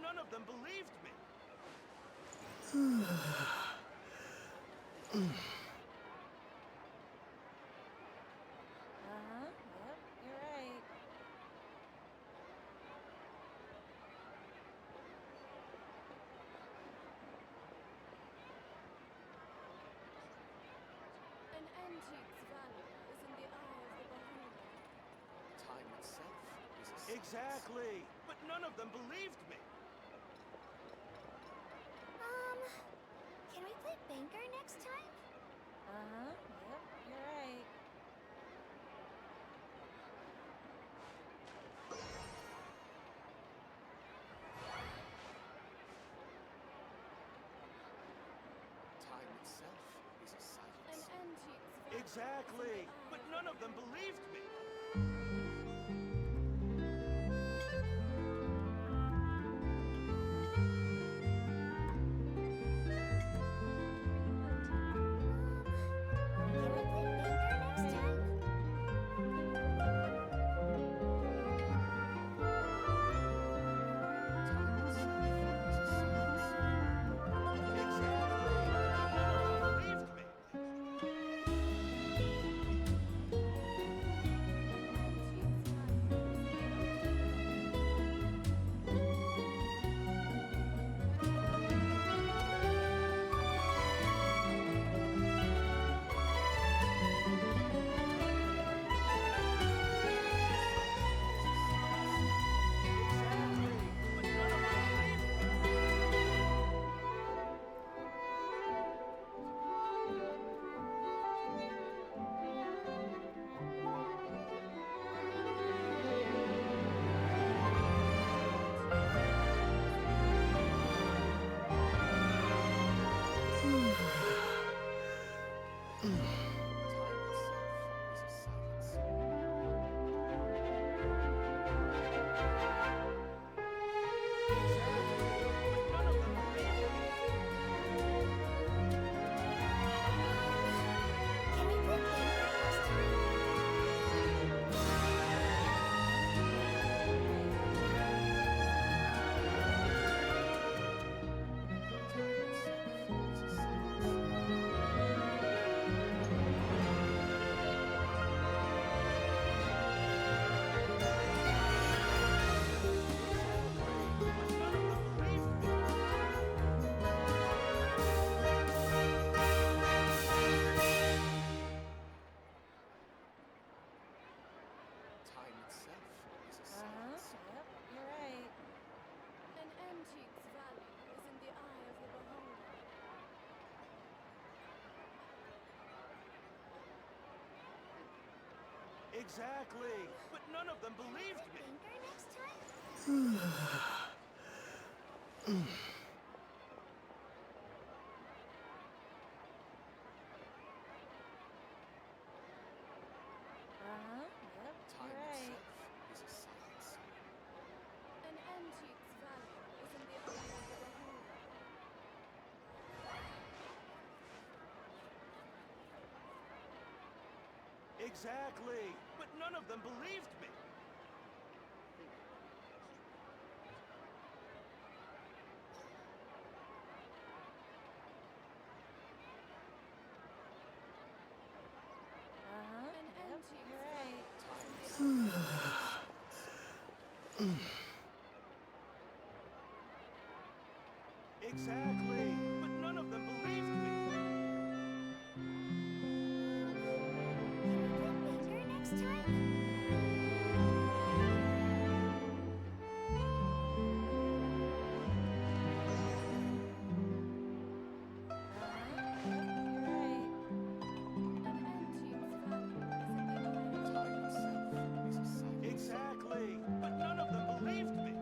none of them believed me. Yep, you're right. An antique's value is in the eye of the beholder. Time itself is a science. Exactly, but none of them believed me. Can we play banker next time? Yep, you're right. Time itself is a An science. antique's value Exactly, is in the eye but of none the of them beholder. believed me. Can we play banker next time? Time itself is a science. Exactly, but none of them believed me. Antique's value is in the Exactly, but none of them believed me. Time itself is a science. Exactly, but none of them believed me. Can we play banker next time? Time itself is a science. Exactly, but none of them believed me. Time itself is a science. Yep, you're right. An antique's value is in the eye of the beholder. Exactly, but none of them Can we believed play me. banker next time? Yep, Time you're right. itself is a science. An antique's value is in the eye of the beholder. Exactly, but none of them believed me. An Yep, antique's you're right. value is Time in the itself eye is of a the science. Exactly, but none of them believed me. Can we play banker next time? Yep, you're right. An antique's value is in the eye of the Time beholder. itself is a science. Exactly, but none of them believed me.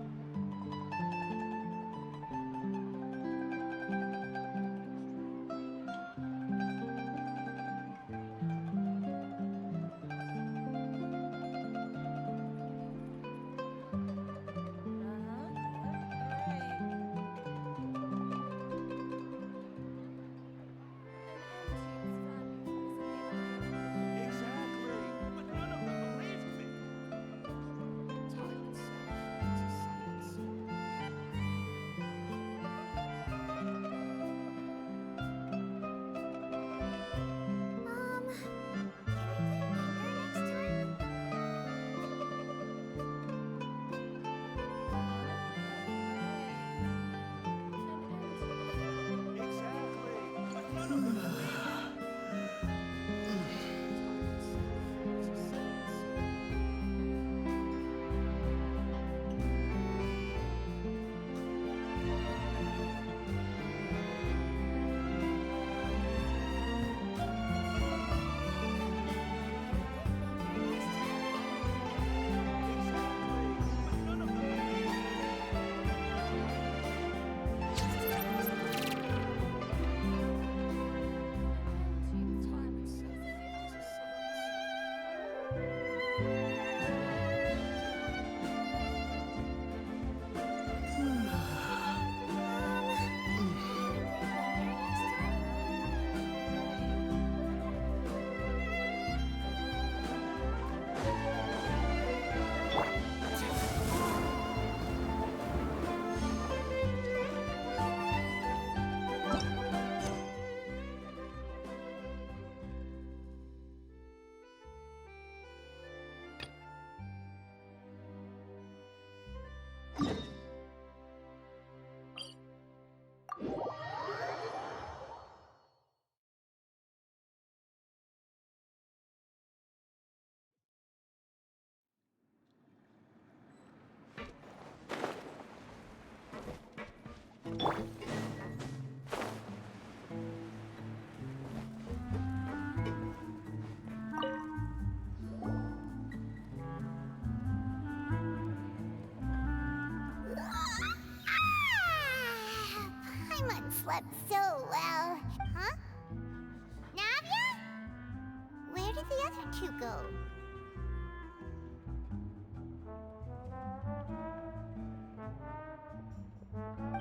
did the other two go?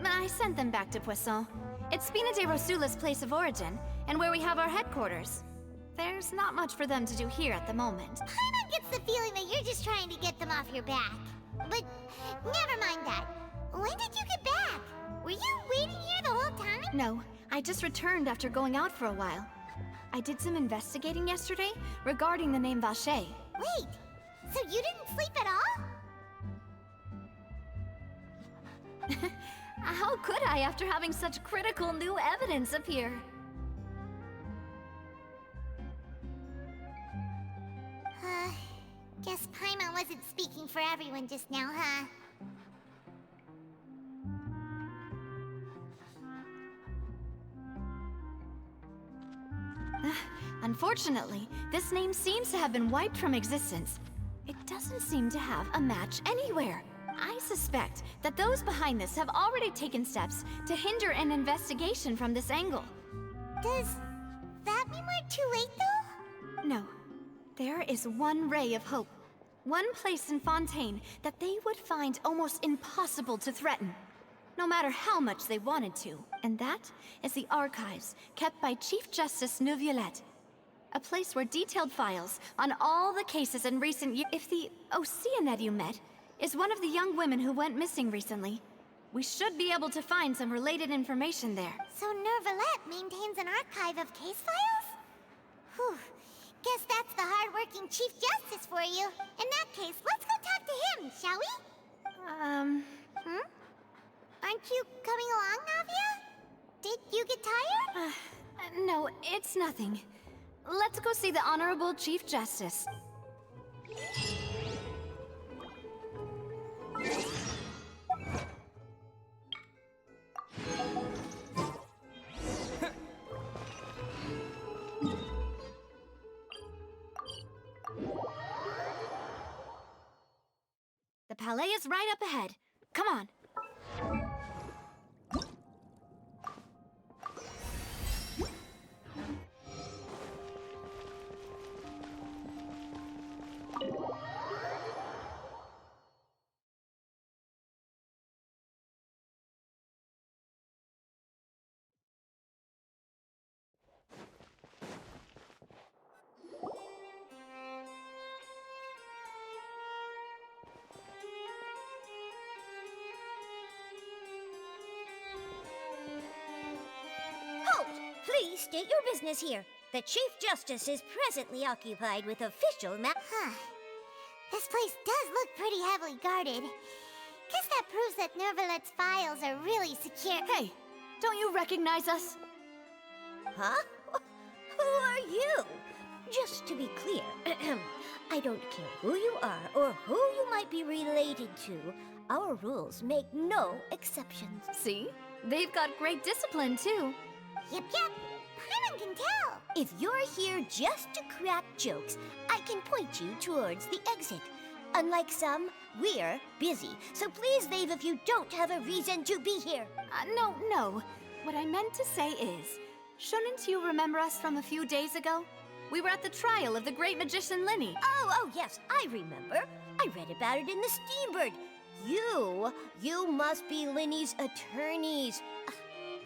I sent them back to Poisson. It's Spina de Rosula's place of origin, and where we have our headquarters. There's not much for them to do here at the moment. Paimon gets the feeling that you're just trying to get them off your back. But never mind that. When did you get back? Were you waiting here the whole time? No, I just returned after going out for a while. I did some investigating yesterday regarding the name Vacher. Wait, so you didn't sleep at all? How could I after having such critical new evidence appear? Guess Paimon wasn't speaking for everyone just now, huh? Unfortunately, this name seems to have been wiped from existence. It doesn't seem to have a match anywhere. I suspect that those behind this have already taken steps to hinder an investigation from this angle. Does that mean we're too late, though? No. There is one ray of hope. One place in Fontaine that they would find almost impossible to threaten, no matter how much they wanted to. And that is the archives kept by Chief Justice Neuvillette. A place where detailed files on all the cases in recent years. If the Oceanette you met is one of the young women who went missing recently, we should be able to find some related information there. So Neuvillette maintains an archive of case files? Whew. Guess that's the hard-working Chief Justice for you. In that case, let's go talk to him, shall we? Aren't you coming along, Navia? Did you get tired? No, it's nothing. Let's go see the Honorable Chief Justice. The Palais is right up ahead. Come on. Please state your business here. The Chief Justice is presently occupied with official Huh. This place does look pretty heavily guarded. Guess that proves that Neuvillette's files are really secure. Hey, don't you recognize us? Huh? Who are you? Just to be clear, I don't care who you are or who you might be related to. Our rules make no exceptions. See? They've got great discipline, too. Yep. Paimon can tell. If you're here just to crack jokes, I can point you towards the exit. Unlike some, we're busy, so please leave if you don't have a reason to be here. No. What I meant to say is, shouldn't you remember us from a few days ago? We were at the trial of the great magician Linny. Oh, yes, I remember. I read about it in the Steambird. You must be Linny's attorneys.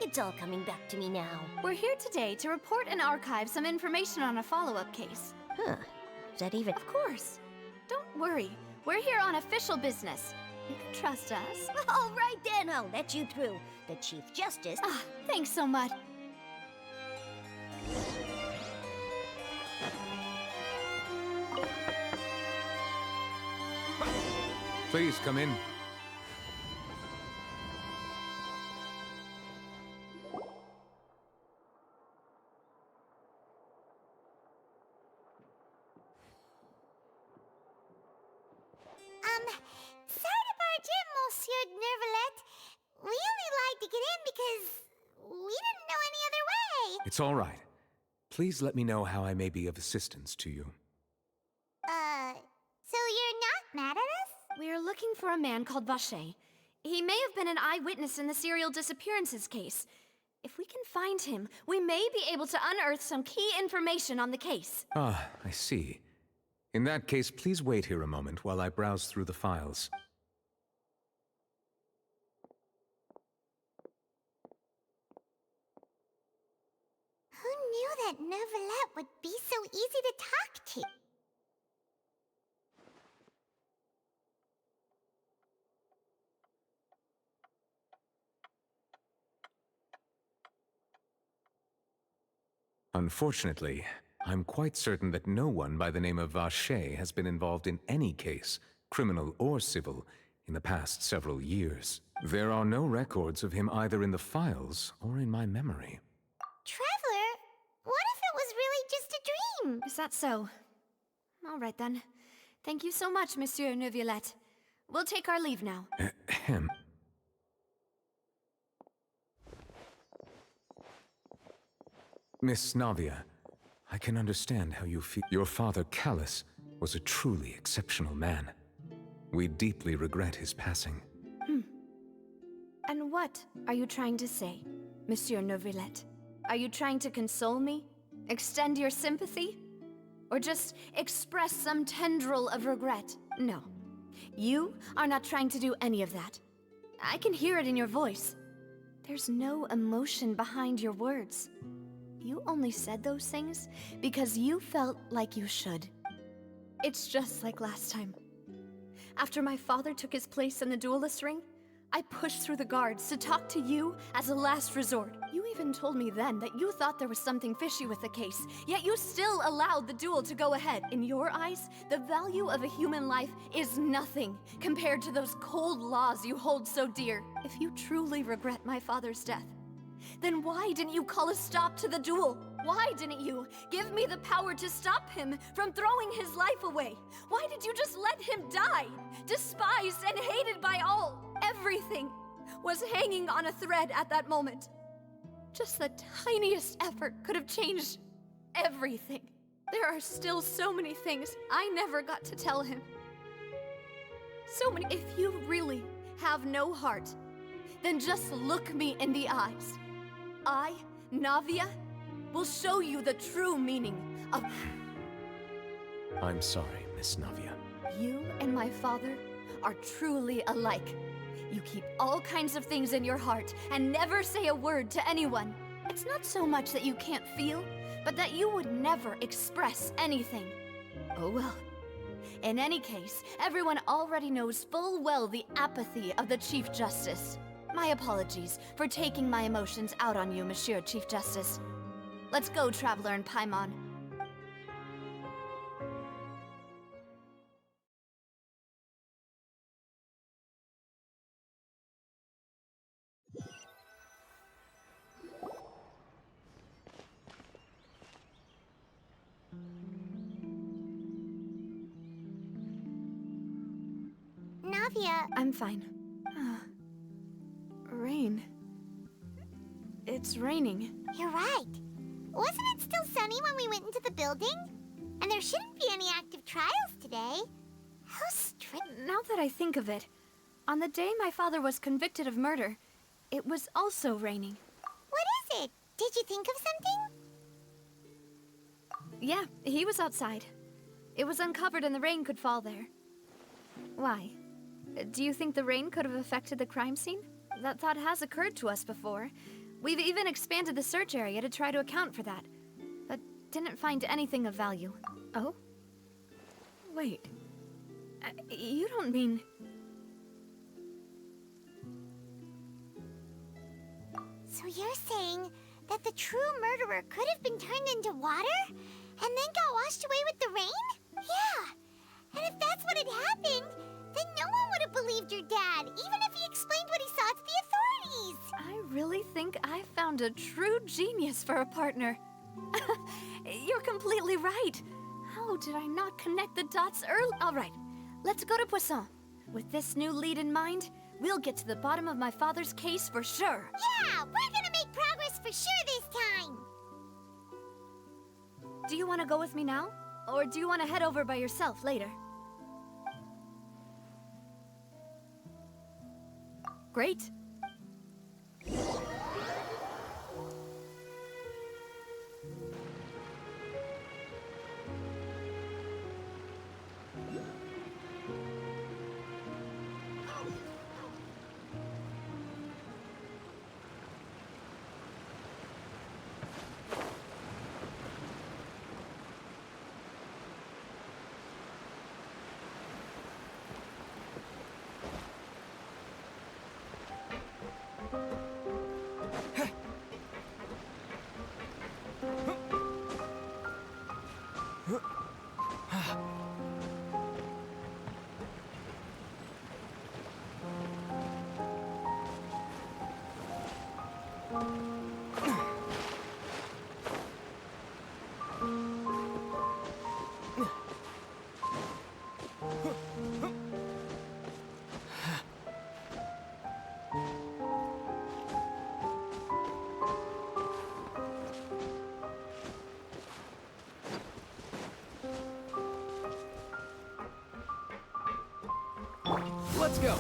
It's all coming back to me now. We're here today to report and archive some information on a follow-up case. Huh. Is that even... Of course. Don't worry. We're here on official business. You can trust us. All right then, I'll let you through. The Chief Justice... Thanks so much. Please come in. Sorry to barge in, Monsieur Neuvillette. We only lied to get in because we didn't know any other way. It's all right. Please let me know how I may be of assistance to you. So you're not mad at us? We're looking for a man called Vacher. He may have been an eyewitness in the serial disappearances case. If we can find him, we may be able to unearth some key information on the case. Ah, I see. In that case, please wait here a moment while I browse through the files. Who knew that Neuvillette would be so easy to talk to? Unfortunately, I'm quite certain that no one by the name of Vacher has been involved in any case, criminal or civil, in the past several years. There are no records of him either in the files or in my memory. Traveler, what if it was really just a dream? Is that so? All right then. Thank you so much, Monsieur Neuvillette. We'll take our leave now. Ahem. Miss Navia, I can understand how you feel. Your father, Callus, was a truly exceptional man. We deeply regret his passing. And what are you trying to say, Monsieur Neuvillette? Are you trying to console me? Extend your sympathy? Or just express some tendril of regret? No. You are not trying to do any of that. I can hear it in your voice. There's no emotion behind your words. You only said those things because you felt like you should. It's just like last time. After my father took his place in the duelist ring, I pushed through the guards to talk to you as a last resort. You even told me then that you thought there was something fishy with the case, yet you still allowed the duel to go ahead. In your eyes, the value of a human life is nothing compared to those cold laws you hold so dear. If you truly regret my father's death, then why didn't you call a stop to the duel? Why didn't you give me the power to stop him from throwing his life away? Why did you just let him die, despised and hated by all? Everything was hanging on a thread at that moment. Just the tiniest effort could have changed everything. There are still so many things I never got to tell him. So many. If you really have no heart, then just look me in the eyes. I, Navia, will show you the true meaning of... I'm sorry, Miss Navia. You and my father are truly alike. You keep all kinds of things in your heart and never say a word to anyone. It's not so much that you can't feel, but that you would never express anything. Oh well. In any case, everyone already knows full well the apathy of the Chief Justice. My apologies for taking my emotions out on you, Monsieur Chief Justice. Let's go, Traveler and Paimon. Navia, I'm fine. Rain. It's raining. you're right. Wasn't it still sunny when we went into the building? And there shouldn't be any active trials today. How strange. Now that I think of it, on the day my father was convicted of murder, it was also raining. What is it? Did you think of something? Yeah, he was outside. It was uncovered and the rain could fall there. Why? Do you think the rain could have affected the crime scene? That thought has occurred to us before. We've even expanded the search area to try to account for that, but didn't find anything of value. Oh? Wait. You don't mean... So you're saying that the true murderer could have been turned into water and then got washed away with the rain? Yeah. And if that's what had happened, then no one would have believed your dad, even if he explained what he saw to the authorities. I really think I found a true genius for a partner. You're completely right. How did I not connect the dots early? All right, let's go to Poisson. With this new lead in mind, we'll get to the bottom of my father's case for sure. Yeah, we're gonna make progress for sure this time. Do you want to go with me now? Or do you want to head over by yourself later? Great. Let's go.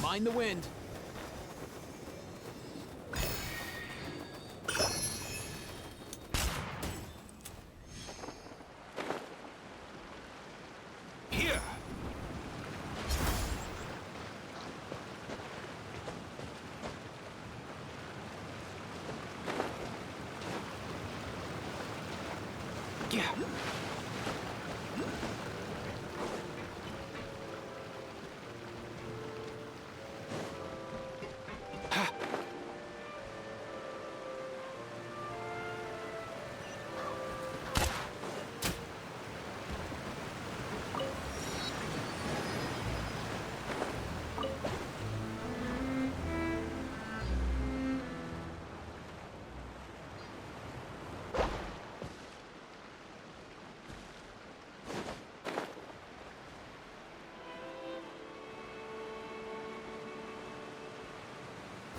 Mind the wind. Here! Yeah.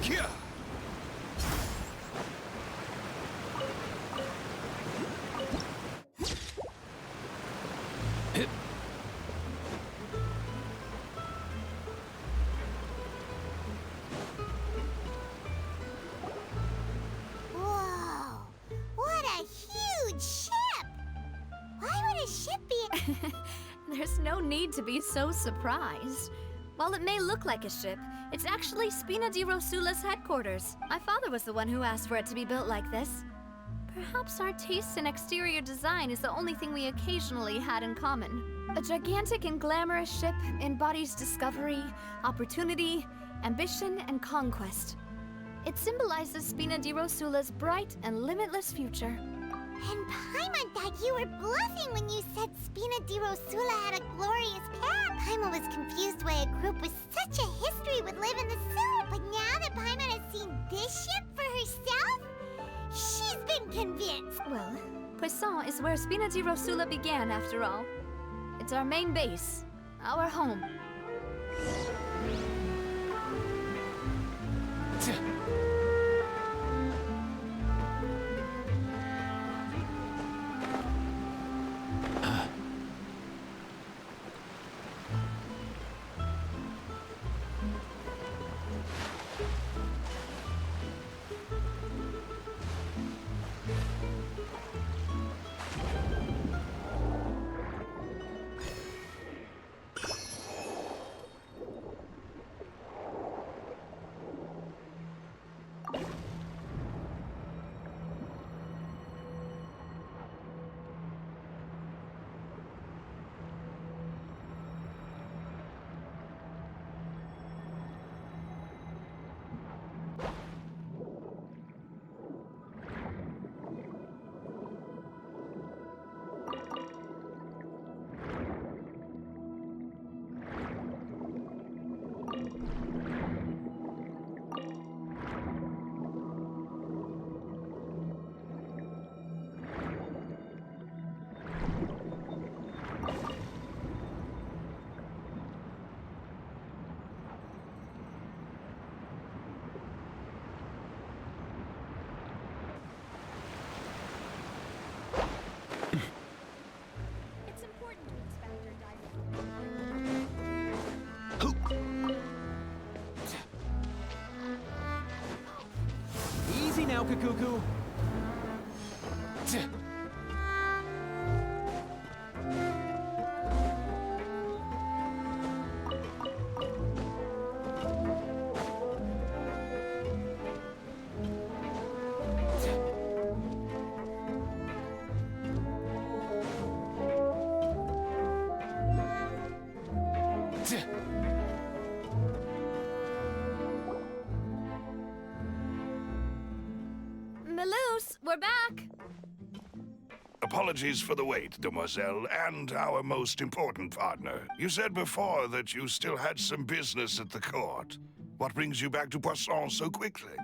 Here! Whoa! What a huge ship! Why would a ship be... There's no need to be so surprised. While it may look like a ship, it's actually Spina di Rosula's headquarters. My father was the one who asked for it to be built like this. Perhaps our taste in exterior design is the only thing we occasionally had in common. A gigantic and glamorous ship embodies discovery, opportunity, ambition, and conquest. It symbolizes Spina di Rosula's bright and limitless future. And Paimon thought you were bluffing when you said Spina di Rosula had a glorious past. Paimon was confused why a group with such a history would live in the sewer. But now that Paimon has seen this ship for herself, she's been convinced. Well, Poisson is where Spina di Rosula began, after all. It's our main base, our home. It's important to inspect your diamond. Easy now, Kakuku. Melus, we're back! Apologies for the wait, demoiselle, and our most important partner. You said before that you still had some business at the court. What brings you back to Poisson so quickly?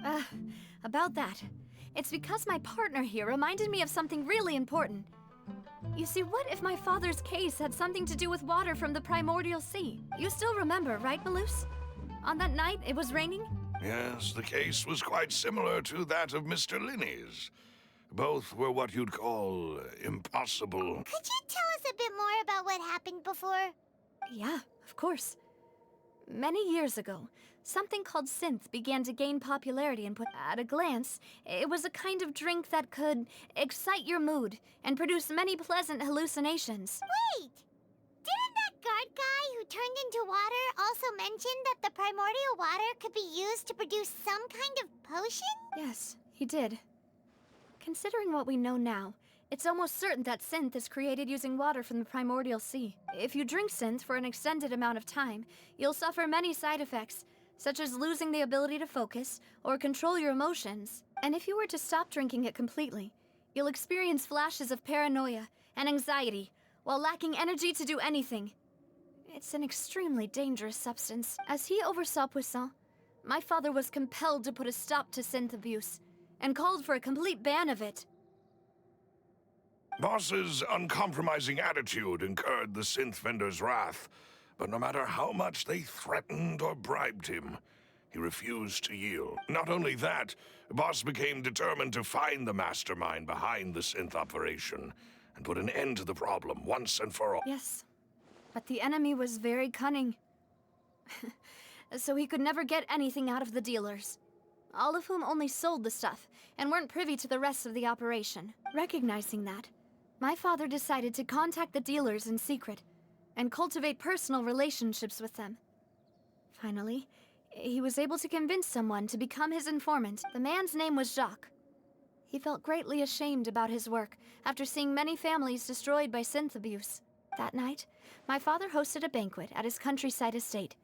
About that. It's because my partner here reminded me of something really important. You see, what if my father's case had something to do with water from the primordial sea? You still remember, right, Melus? On that night, it was raining? Yes, the case was quite similar to that of Mr. Linney's. Both were what you'd call impossible. Could you tell us a bit more about what happened before? Yeah, of course. Many years ago, something called synth began to gain popularity and at a glance, it was a kind of drink that could excite your mood and produce many pleasant hallucinations. Wait! Didn't that guard guy who turned into water also mention that the primordial water could be used to produce some kind of potion? Yes, he did. Considering what we know now, it's almost certain that synth is created using water from the primordial sea. If you drink synth for an extended amount of time, you'll suffer many side effects, such as losing the ability to focus or control your emotions. And if you were to stop drinking it completely, you'll experience flashes of paranoia and anxiety while lacking energy to do anything. It's an extremely dangerous substance. As he oversaw Poisson, my father was compelled to put a stop to synth abuse and called for a complete ban of it. Boss's uncompromising attitude incurred the synth vendor's wrath, but no matter how much they threatened or bribed him, he refused to yield. Not only that, Boss became determined to find the mastermind behind the synth operation and put an end to the problem once and for all. Yes, but the enemy was very cunning. So he could never get anything out of the dealers, all of whom only sold the stuff and weren't privy to the rest of the operation. Recognizing that, my father decided to contact the dealers in secret and cultivate personal relationships with them. Finally, he was able to convince someone to become his informant. The man's name was Jacques. He felt greatly ashamed about his work after seeing many families destroyed by synth abuse. That night, my father hosted a banquet at his countryside estate.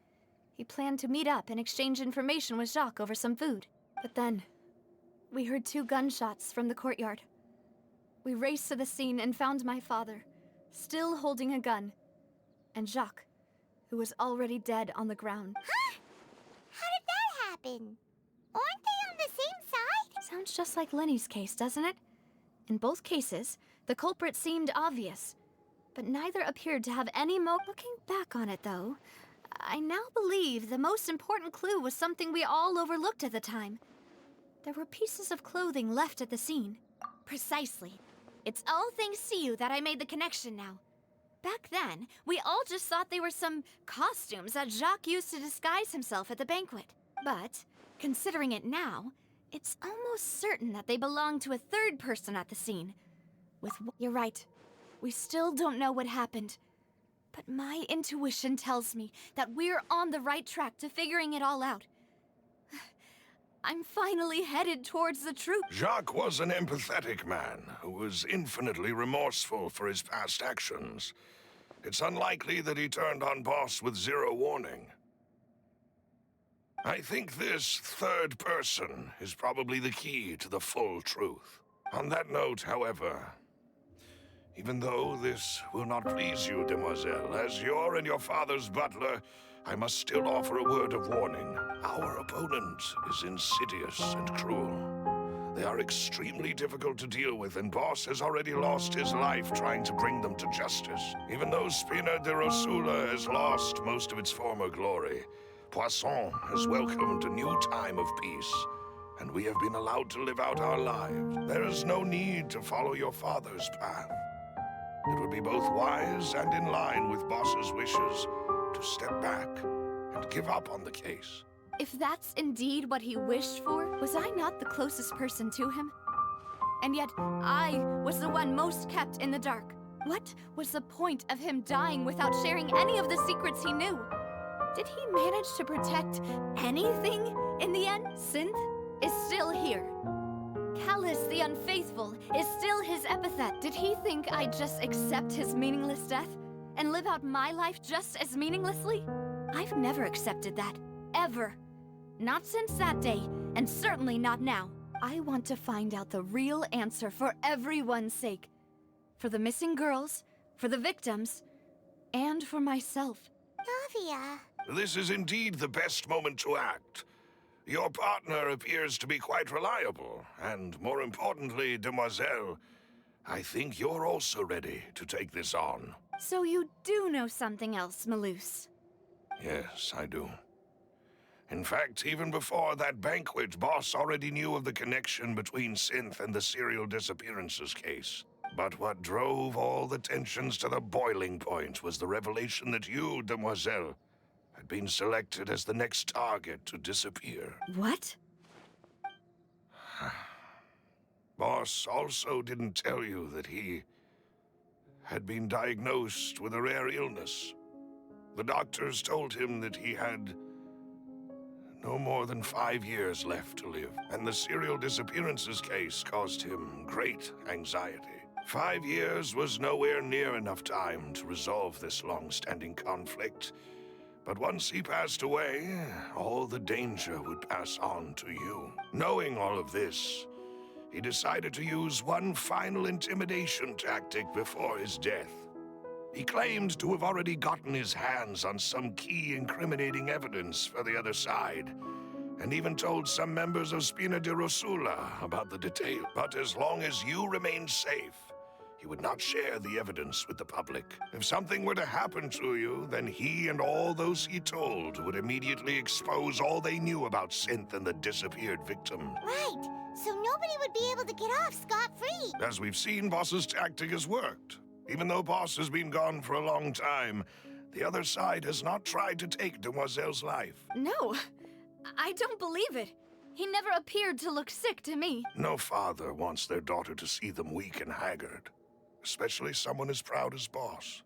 He planned to meet up and exchange information with Jacques over some food. But then, we heard 2 gunshots from the courtyard. We raced to the scene and found my father, still holding a gun, and Jacques, who was already dead on the ground. Huh? How did that happen? Aren't they on the same side? Sounds just like Lenny's case, doesn't it? In both cases, the culprit seemed obvious, but neither appeared to have any Looking back on it, though, I now believe the most important clue was something we all overlooked at the time. There were pieces of clothing left at the scene. Precisely. It's all thanks to you that I made the connection now. Back then, we all just thought they were some costumes that Jacques used to disguise himself at the banquet. But, considering it now, it's almost certain that they belong to a third person at the scene. You're right. We still don't know what happened. But my intuition tells me that we're on the right track to figuring it all out. I'm finally headed towards the truth. Jacques was an empathetic man who was infinitely remorseful for his past actions. It's unlikely that he turned on Boss with zero warning. I think this third person is probably the key to the full truth. On that note, however, even though this will not please you, demoiselle, as you're and your father's butler, I must still offer a word of warning. Our opponent is insidious and cruel. They are extremely difficult to deal with, and Boss has already lost his life trying to bring them to justice. Even though Spina de Rosula has lost most of its former glory, Poisson has welcomed a new time of peace, and we have been allowed to live out our lives. There is no need to follow your father's path. It would be both wise and in line with Boss's wishes to step back and give up on the case. If that's indeed what he wished for, was I not the closest person to him? And yet, I was the one most kept in the dark. What was the point of him dying without sharing any of the secrets he knew? Did he manage to protect anything in the end? Synth is still here. Callus the Unfaithful is still his epithet. Did he think I'd just accept his meaningless death and live out my life just as meaninglessly? I've never accepted that. Ever. Not since that day, and certainly not now. I want to find out the real answer for everyone's sake. For the missing girls, for the victims, and for myself. Navia. This is indeed the best moment to act. Your partner appears to be quite reliable, and more importantly, Demoiselle, I think you're also ready to take this on. So you do know something else, Malus? Yes, I do. In fact, even before that banquet, Boss already knew of the connection between Synth and the serial disappearances case. But what drove all the tensions to the boiling point was the revelation that you, Demoiselle, had been selected as the next target to disappear. What? Boss also didn't tell you that he had been diagnosed with a rare illness. The doctors told him that he had no more than 5 years left to live, and the serial disappearances case caused him great anxiety. 5 years was nowhere near enough time to resolve this long-standing conflict, but once he passed away, all the danger would pass on to you. Knowing all of this, he decided to use one final intimidation tactic before his death. He claimed to have already gotten his hands on some key incriminating evidence for the other side, and even told some members of Spina di Rosula about the detail. But as long as you remained safe, he would not share the evidence with the public. If something were to happen to you, then he and all those he told would immediately expose all they knew about Synth and the disappeared victim. Right. So nobody would be able to get off scot-free. As we've seen, Boss's tactic has worked. Even though Boss has been gone for a long time, the other side has not tried to take Demoiselle's life. No, I don't believe it. He never appeared to look sick to me. No father wants their daughter to see them weak and haggard, especially someone as proud as Boss.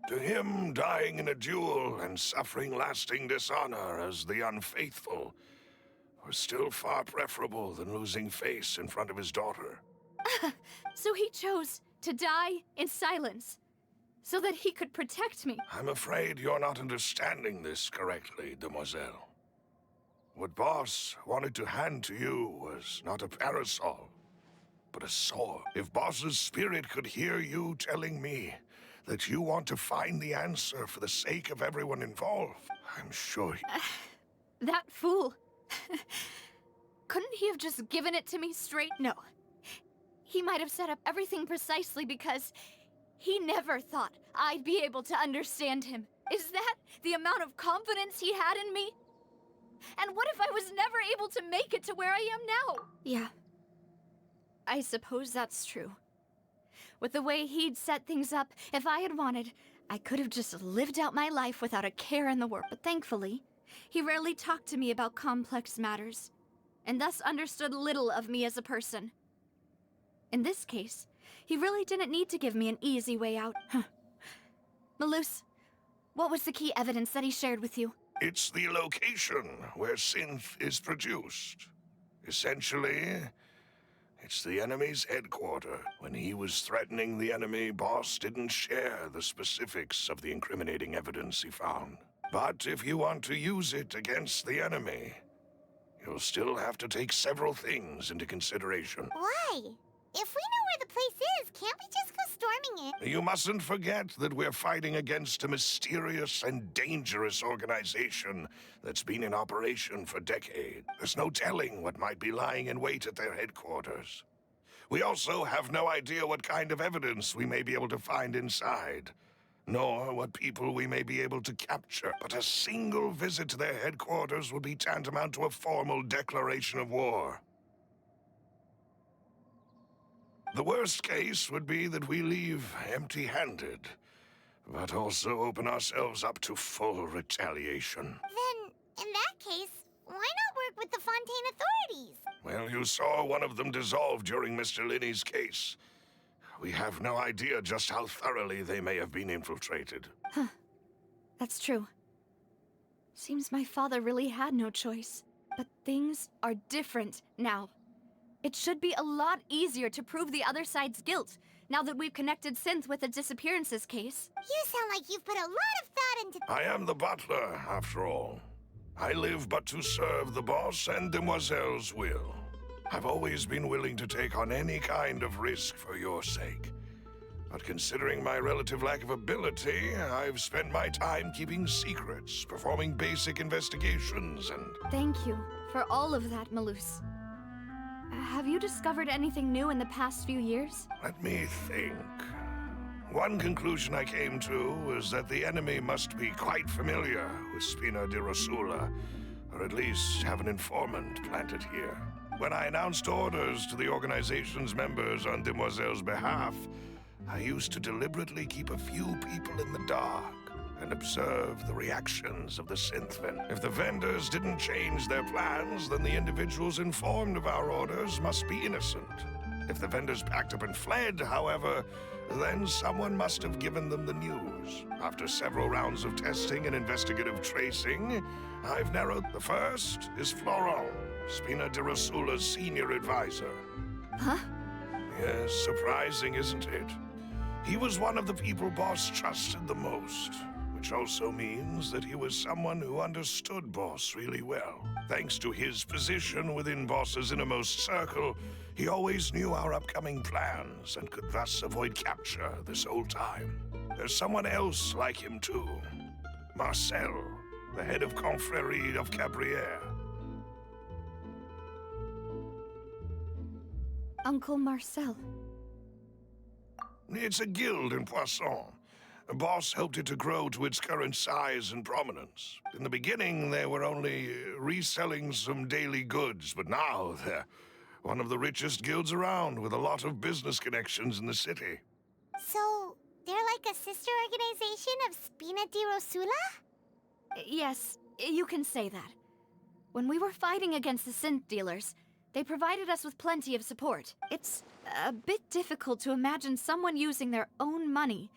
To him, dying in a duel and suffering lasting dishonor as the unfaithful was still far preferable than losing face in front of his daughter. So he chose to die in silence, so that he could protect me. I'm afraid you're not understanding this correctly, Demoiselle. What Boss wanted to hand to you was not a parasol, but a sword. If Boss's spirit could hear you telling me that you want to find the answer for the sake of everyone involved, I'm sure That fool. Couldn't he have just given it to me straight? No. He might have set up everything precisely because he never thought I'd be able to understand him. Is that the amount of confidence he had in me? And what if I was never able to make it to where I am now? Yeah. I suppose that's true. With the way he'd set things up, if I had wanted, I could have just lived out my life without a care in the world. But thankfully, he rarely talked to me about complex matters, and thus understood little of me as a person. In this case, he really didn't need to give me an easy way out. Malus, what was the key evidence that he shared with you? it's the location where synth is produced. Essentially, it's the enemy's headquarters. When he was threatening the enemy, Boss didn't share the specifics of the incriminating evidence he found. But if you want to use it against the enemy, you'll still have to take several things into consideration. Why? If we know where the place is, can't we just go storming it? You mustn't forget that we're fighting against a mysterious and dangerous organization that's been in operation for decades. There's no telling what might be lying in wait at their headquarters. We also have no idea what kind of evidence we may be able to find inside, nor what people we may be able to capture. But a single visit to their headquarters would be tantamount to a formal declaration of war. The worst case would be that we leave empty-handed, but also open ourselves up to full retaliation. Then, in that case, why not work with the Fontaine authorities? Well, you saw one of them dissolve during Mr. Linney's case. We have no idea just how thoroughly they may have been infiltrated. Huh. That's true. Seems my father really had no choice. But things are different now. It should be a lot easier to prove the other side's guilt, now that we've connected Synth with the disappearances case. You sound like you've put a lot of thought into... I am the butler, after all. I live but to serve the boss and Demoiselle's will. I've always been willing to take on any kind of risk for your sake. But considering my relative lack of ability, I've spent my time keeping secrets, performing basic investigations, and... Thank you for all of that, Malus. Have you discovered anything new in the past few years? Let me think. One conclusion I came to was that the enemy must be quite familiar with Spina di Rosula, or at least have an informant planted here. When I announced orders to the organization's members on Demoiselle's behalf, I used to deliberately keep a few people in the dark and observe the reactions of the synthven. If the vendors didn't change their plans, then the individuals informed of our orders must be innocent. If the vendors packed up and fled, however, then someone must have given them the news. After several rounds of testing and investigative tracing, I've narrowed. The first is Florent, Spina di Rosula's senior advisor. Huh? Yes, surprising, isn't it? He was one of the people Boss trusted the most, which also means that he was someone who understood Boss really well. Thanks to his position within Boss's innermost circle, he always knew our upcoming plans and could thus avoid capture this whole time. There's someone else like him too. Marcel, the head of Confrérie of Cabrières. Uncle Marcel. It's a guild in Poisson. Boss helped it to grow to its current size and prominence. In the beginning, they were only reselling some daily goods, but now they're one of the richest guilds around, with a lot of business connections in the city. So, they're like a sister organization of Spina di Rosula? Yes, you can say that. When we were fighting against the synth dealers, they provided us with plenty of support. It's a bit difficult to imagine someone using their own money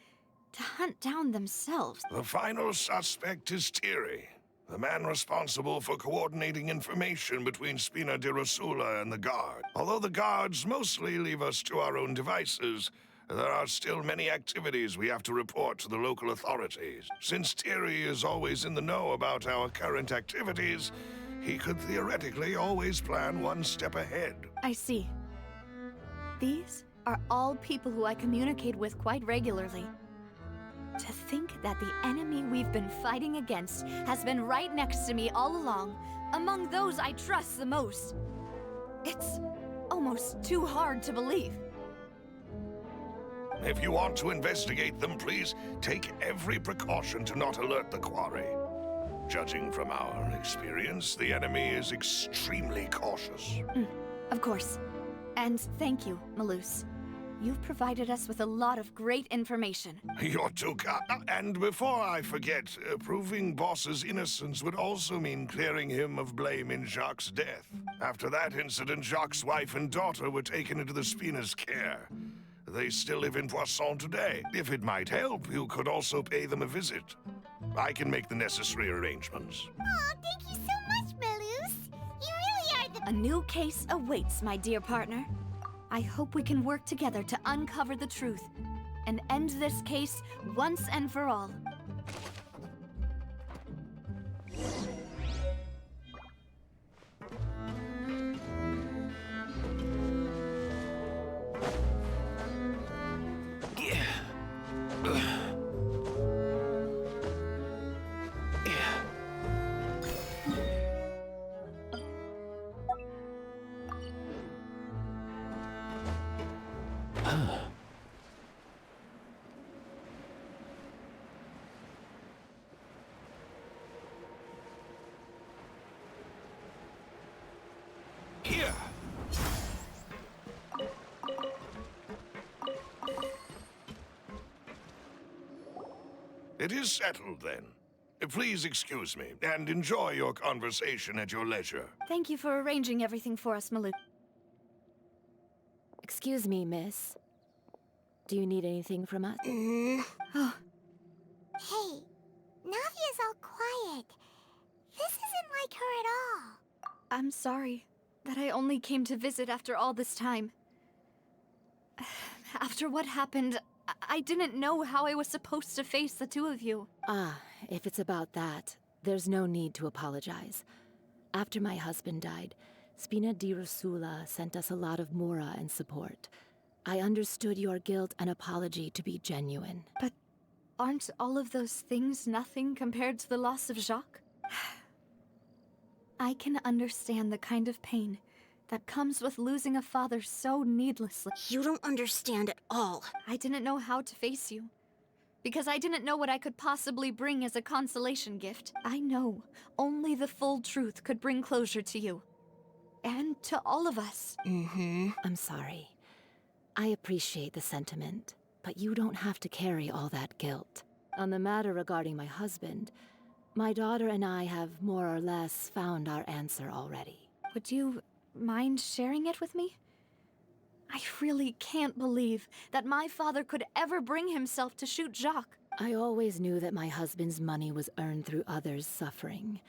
to hunt down themselves. The final suspect is Thierry, the man responsible for coordinating information between Spina di Rosula and the Guard. Although the Guards mostly leave us to our own devices, there are still many activities we have to report to the local authorities. Since Thierry is always in the know about our current activities, he could theoretically always plan one step ahead. I see. These are all people who I communicate with quite regularly. To think that the enemy we've been fighting against has been right next to me all along, among those I trust the most. It's almost too hard to believe. If you want to investigate them, please take every precaution to not alert the quarry. Judging from our experience, the enemy is extremely cautious. Of course. And thank you, Malus. You've provided us with a lot of great information. You're too kind. And before I forget, proving Boss's innocence would also mean clearing him of blame in Jacques' death. After that incident, Jacques' wife and daughter were taken into the Spina's care. They still live in Poisson today. If it might help, you could also pay them a visit. I can make the necessary arrangements. Oh, thank you so much, Malus. You really are the... A new case awaits, my dear partner. I hope we can work together to uncover the truth and end this case once and for all. Here! It is settled, then. Please excuse me, and enjoy your conversation at your leisure. Thank you for arranging everything for us, Malus. Excuse me, miss. Do you need anything from us? Oh, Hey, Navia's all quiet. This isn't like her at all. I'm sorry that I only came to visit after all this time. After what happened, I didn't know how I was supposed to face the two of you. Ah, if it's about that, there's no need to apologize. After my husband died, Spina di Rosula sent us a lot of mora and support. I understood your guilt and apology to be genuine. But aren't all of those things nothing compared to the loss of Jacques? I can understand the kind of pain that comes with losing a father so needlessly. You don't understand at all. I didn't know how to face you, because I didn't know what I could possibly bring as a consolation gift. I know only the full truth could bring closure to you. And to all of us. I'm sorry. I appreciate the sentiment, but you don't have to carry all that guilt. On the matter regarding my husband, my daughter and I have more or less found our answer already. Would you mind sharing it with me? I really can't believe that my father could ever bring himself to shoot Jacques. I always knew that my husband's money was earned through others' suffering.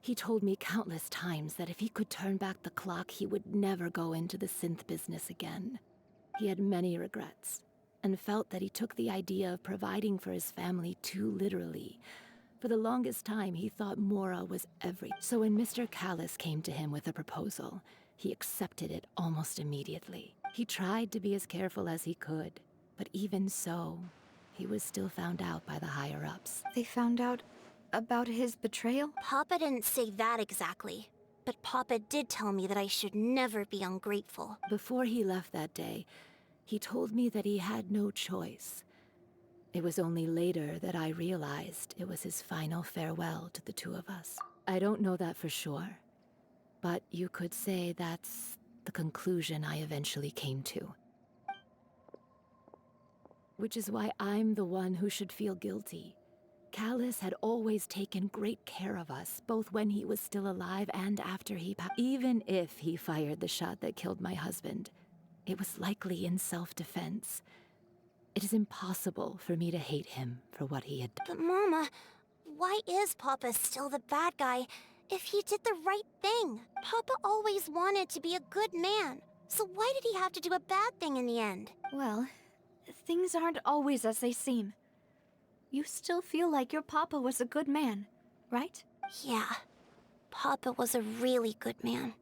He told me countless times that if he could turn back the clock, he would never go into the synth business again. He had many regrets, and felt that he took the idea of providing for his family too literally. For the longest time, he thought Mora was everything. So when Mr. Callis came to him with a proposal, he accepted it almost immediately. He tried to be as careful as he could, but even so, he was still found out by the higher-ups. They found out about his betrayal? Papa didn't say that exactly, but Papa did tell me that I should never be ungrateful. Before he left that day, he told me that he had no choice. It was only later that I realized it was his final farewell to the two of us. I don't know that for sure, but you could say that's the conclusion I eventually came to. Which is why I'm the one who should feel guilty. Callis had always taken great care of us, both when he was still alive and after he passed. Even if he fired the shot that killed my husband, it was likely in self-defense. It is impossible for me to hate him for what he had done. But Mama, why is Papa still the bad guy if he did the right thing? Papa always wanted to be a good man, so why did he have to do a bad thing in the end? Well, things aren't always as they seem. You still feel like your papa was a good man, right? Yeah, Papa was a really good man.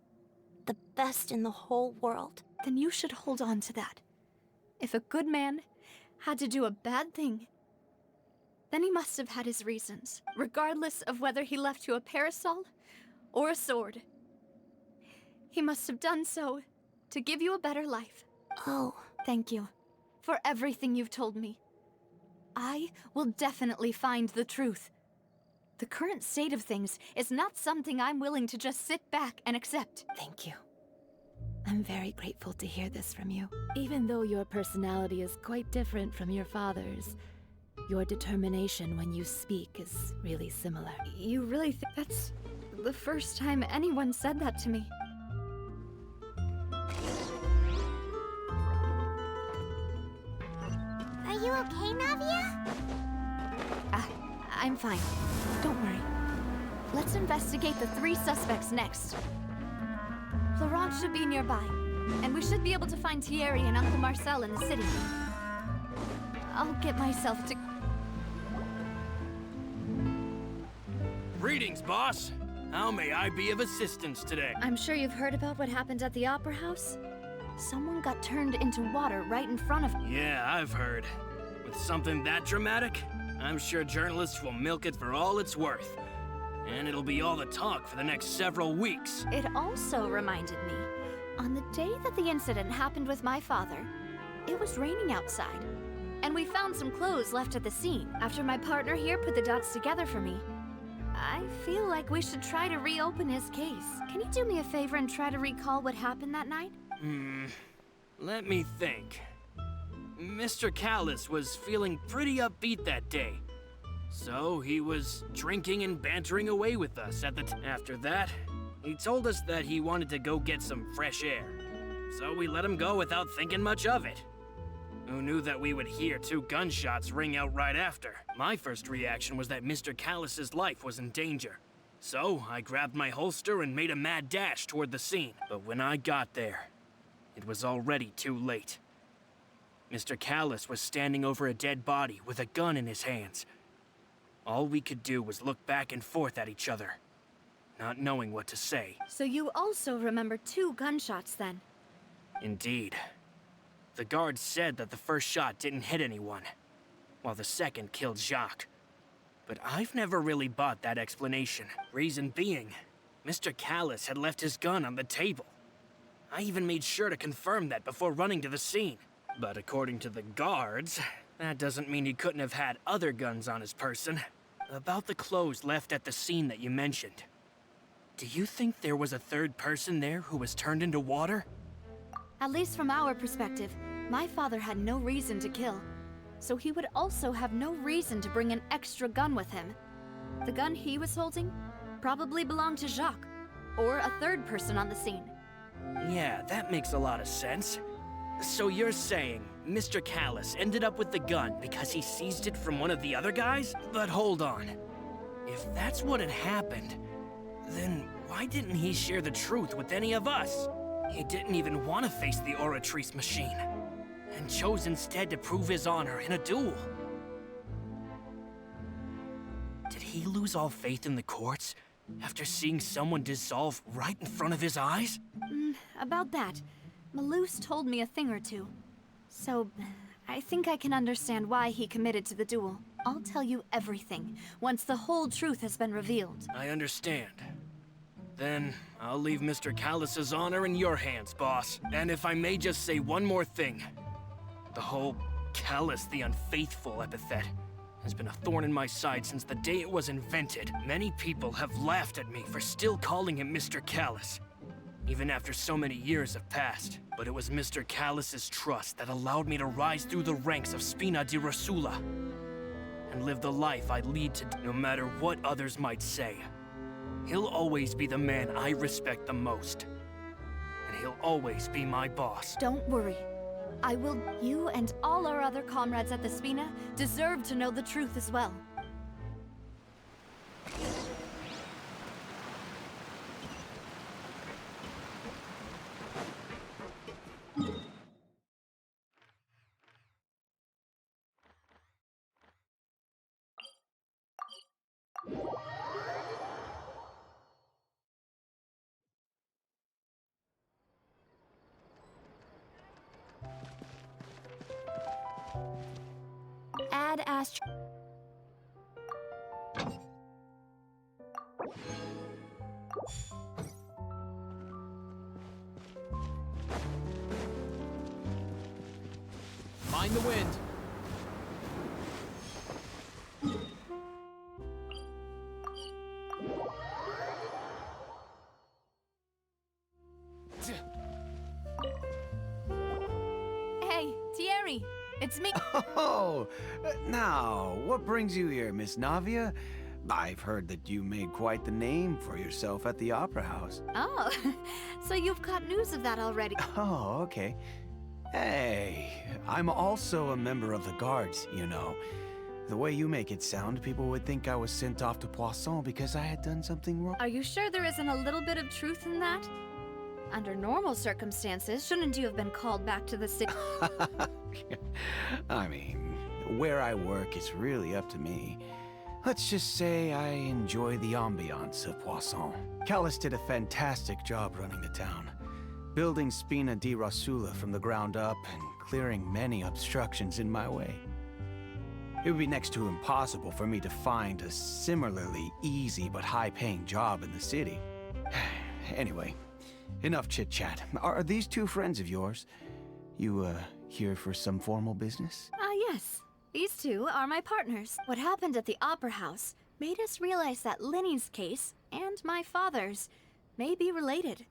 The best in the whole world. Then you should hold on to that. If a good man had to do a bad thing, then he must have had his reasons, regardless of whether he left you a parasol or a sword. He must have done so to give you a better life. Oh. Thank you for everything you've told me. I will definitely find the truth. The current state of things is not something I'm willing to just sit back and accept. Thank you. I'm very grateful to hear this from you. Even though your personality is quite different from your father's, your determination when you speak is really similar. You really think that's the first time anyone said that to me? Are you okay, Navia? I'm fine. Don't worry. Let's investigate the 3 suspects next. Florent should be nearby, and we should be able to find Thierry and Uncle Marcel in the city. I'll get myself to... Greetings, boss. How may I be of assistance today? I'm sure you've heard about what happened at the Opera House. Someone got turned into water right in front of me. Yeah, I've heard. With something that dramatic, I'm sure journalists will milk it for all it's worth. And it'll be all the talk for the next several weeks. It also reminded me, on the day that the incident happened with my father, it was raining outside. And we found some clothes left at the scene. After my partner here put the dots together for me, I feel like we should try to reopen his case. Can you do me a favor and try to recall what happened that night? Let me think. Mr. Callis was feeling pretty upbeat that day. So he was drinking and bantering away with us at the After that, he told us that he wanted to go get some fresh air. So we let him go without thinking much of it. Who knew that we would hear 2 gunshots ring out right after? My first reaction was that Mr. Callis's life was in danger. So I grabbed my holster and made a mad dash toward the scene. But when I got there, it was already too late. Mr. Callis was standing over a dead body with a gun in his hands. All we could do was look back and forth at each other. not knowing what to say. So you also remember 2 gunshots then? Indeed. The guard said that the first shot didn't hit anyone, while the second killed Jacques. But I've never really bought that explanation. Reason being, Mr. Callis had left his gun on the table. I even made sure to confirm that before running to the scene. But according to the guards, that doesn't mean he couldn't have had other guns on his person. About the clothes left at the scene that you mentioned. Do you think there was a third person there who was turned into water? At least from our perspective, my father had no reason to kill. So he would also have no reason to bring an extra gun with him. The gun he was holding probably belonged to Jacques, or a third person on the scene. Yeah, that makes a lot of sense. So you're saying Mr. Callis ended up with the gun because he seized it from one of the other guys? But hold on. If that's what had happened, then why didn't he share the truth with any of us? He didn't even want to face the Oratrice machine, and chose instead to prove his honor in a duel. Did he lose all faith in the courts after seeing someone dissolve right in front of his eyes? About that, Malouse told me a thing or two. So, I think I can understand why he committed to the duel. I'll tell you everything, once the whole truth has been revealed. I understand. Then, I'll leave Mr. Callis's honor in your hands, boss. And if I may just say one more thing. The whole Callis the Unfaithful epithet has been a thorn in my side since the day it was invented. Many people have laughed at me for still calling him Mr. Callis, even after so many years have passed. But it was Mr. Callis's trust that allowed me to rise through the ranks of Spina di Rosula and live the life I lead to, no matter what others might say. He'll always be the man I respect the most, and he'll always be my boss. Don't worry. You and all our other comrades at the Spina deserve to know the truth as well. Add Mind the wind. Hey, Thierry, it's me. Oh, now, what brings you here, Miss Navia? I've heard that you made quite the name for yourself at the Opera House. Oh, so you've got news of that already. Oh, okay. Hey, I'm also a member of the Guards, you know. The way you make it sound, people would think I was sent off to Poisson because I had done something wrong. Are you sure there isn't a little bit of truth in that? Under normal circumstances, shouldn't you have been called back to the city? I mean, where I work is really up to me. Let's just say I enjoy the ambiance of Poisson. Callis did a fantastic job running the town, building Spina di Rosula from the ground up and clearing many obstructions in my way. It would be next to impossible for me to find a similarly easy but high-paying job in the city. Anyway, enough chit-chat. Are these two friends of yours? You, here for some formal business? Yes. These two are my partners. What happened at the Opera House made us realize that Linny's case and my father's may be related.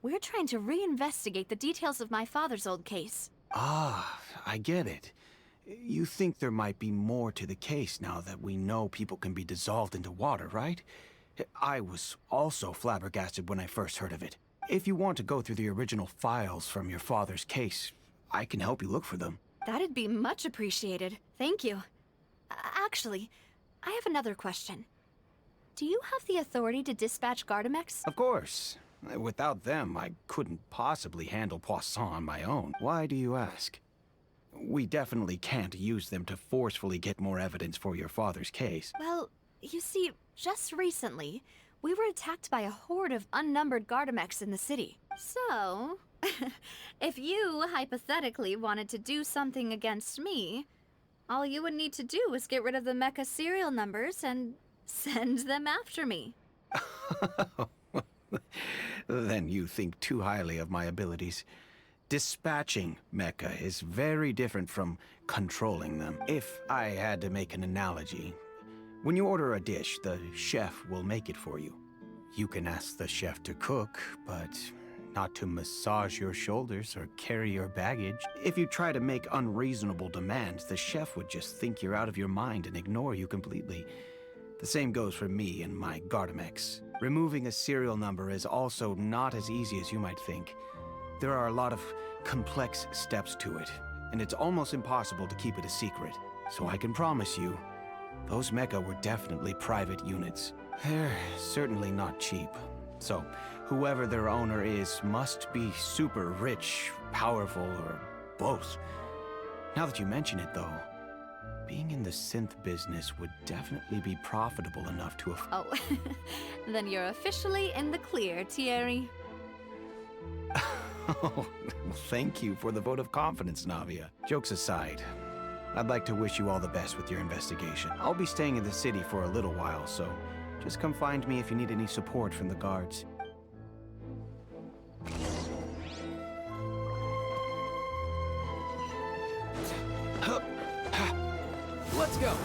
We're trying to reinvestigate the details of my father's old case. Ah, I get it. You think there might be more to the case now that we know people can be dissolved into water, right? I was also flabbergasted when I first heard of it. If you want to go through the original files from your father's case, I can help you look for them. That'd be much appreciated. Thank you. Actually, I have another question. Do you have the authority to dispatch Gardamex? Of course. Without them, I couldn't possibly handle Poisson on my own. Why do you ask? We definitely can't use them to forcefully get more evidence for your father's case. Well, you see, just recently, we were attacked by a horde of unnumbered Gardamex in the city. So, if you hypothetically wanted to do something against me, all you would need to do is get rid of the mecha serial numbers and send them after me. Then you think too highly of my abilities. Dispatching mecha is very different from controlling them. If I had to make an analogy, when you order a dish, the chef will make it for you. You can ask the chef to cook, but not to massage your shoulders or carry your baggage. If you try to make unreasonable demands, the chef would just think you're out of your mind and ignore you completely. The same goes for me and my Gardamex. Removing a serial number is also not as easy as you might think. There are a lot of complex steps to it, and it's almost impossible to keep it a secret. So I can promise you, those mecha were definitely private units. They're certainly not cheap. So, whoever their owner is must be super rich, powerful, or both. Now that you mention it, though, being in the synth business would definitely be profitable enough to Oh, then you're officially in the clear, Thierry. Oh, thank you for the vote of confidence, Navia. Jokes aside, I'd like to wish you all the best with your investigation. I'll be staying in the city for a little while, so just come find me if you need any support from the guards. Let's go.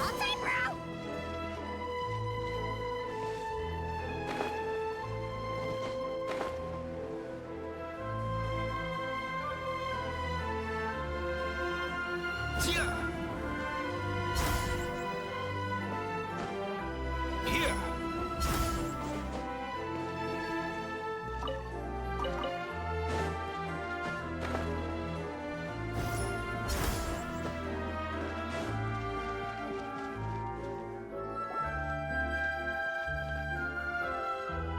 All time, bro! Here. Here.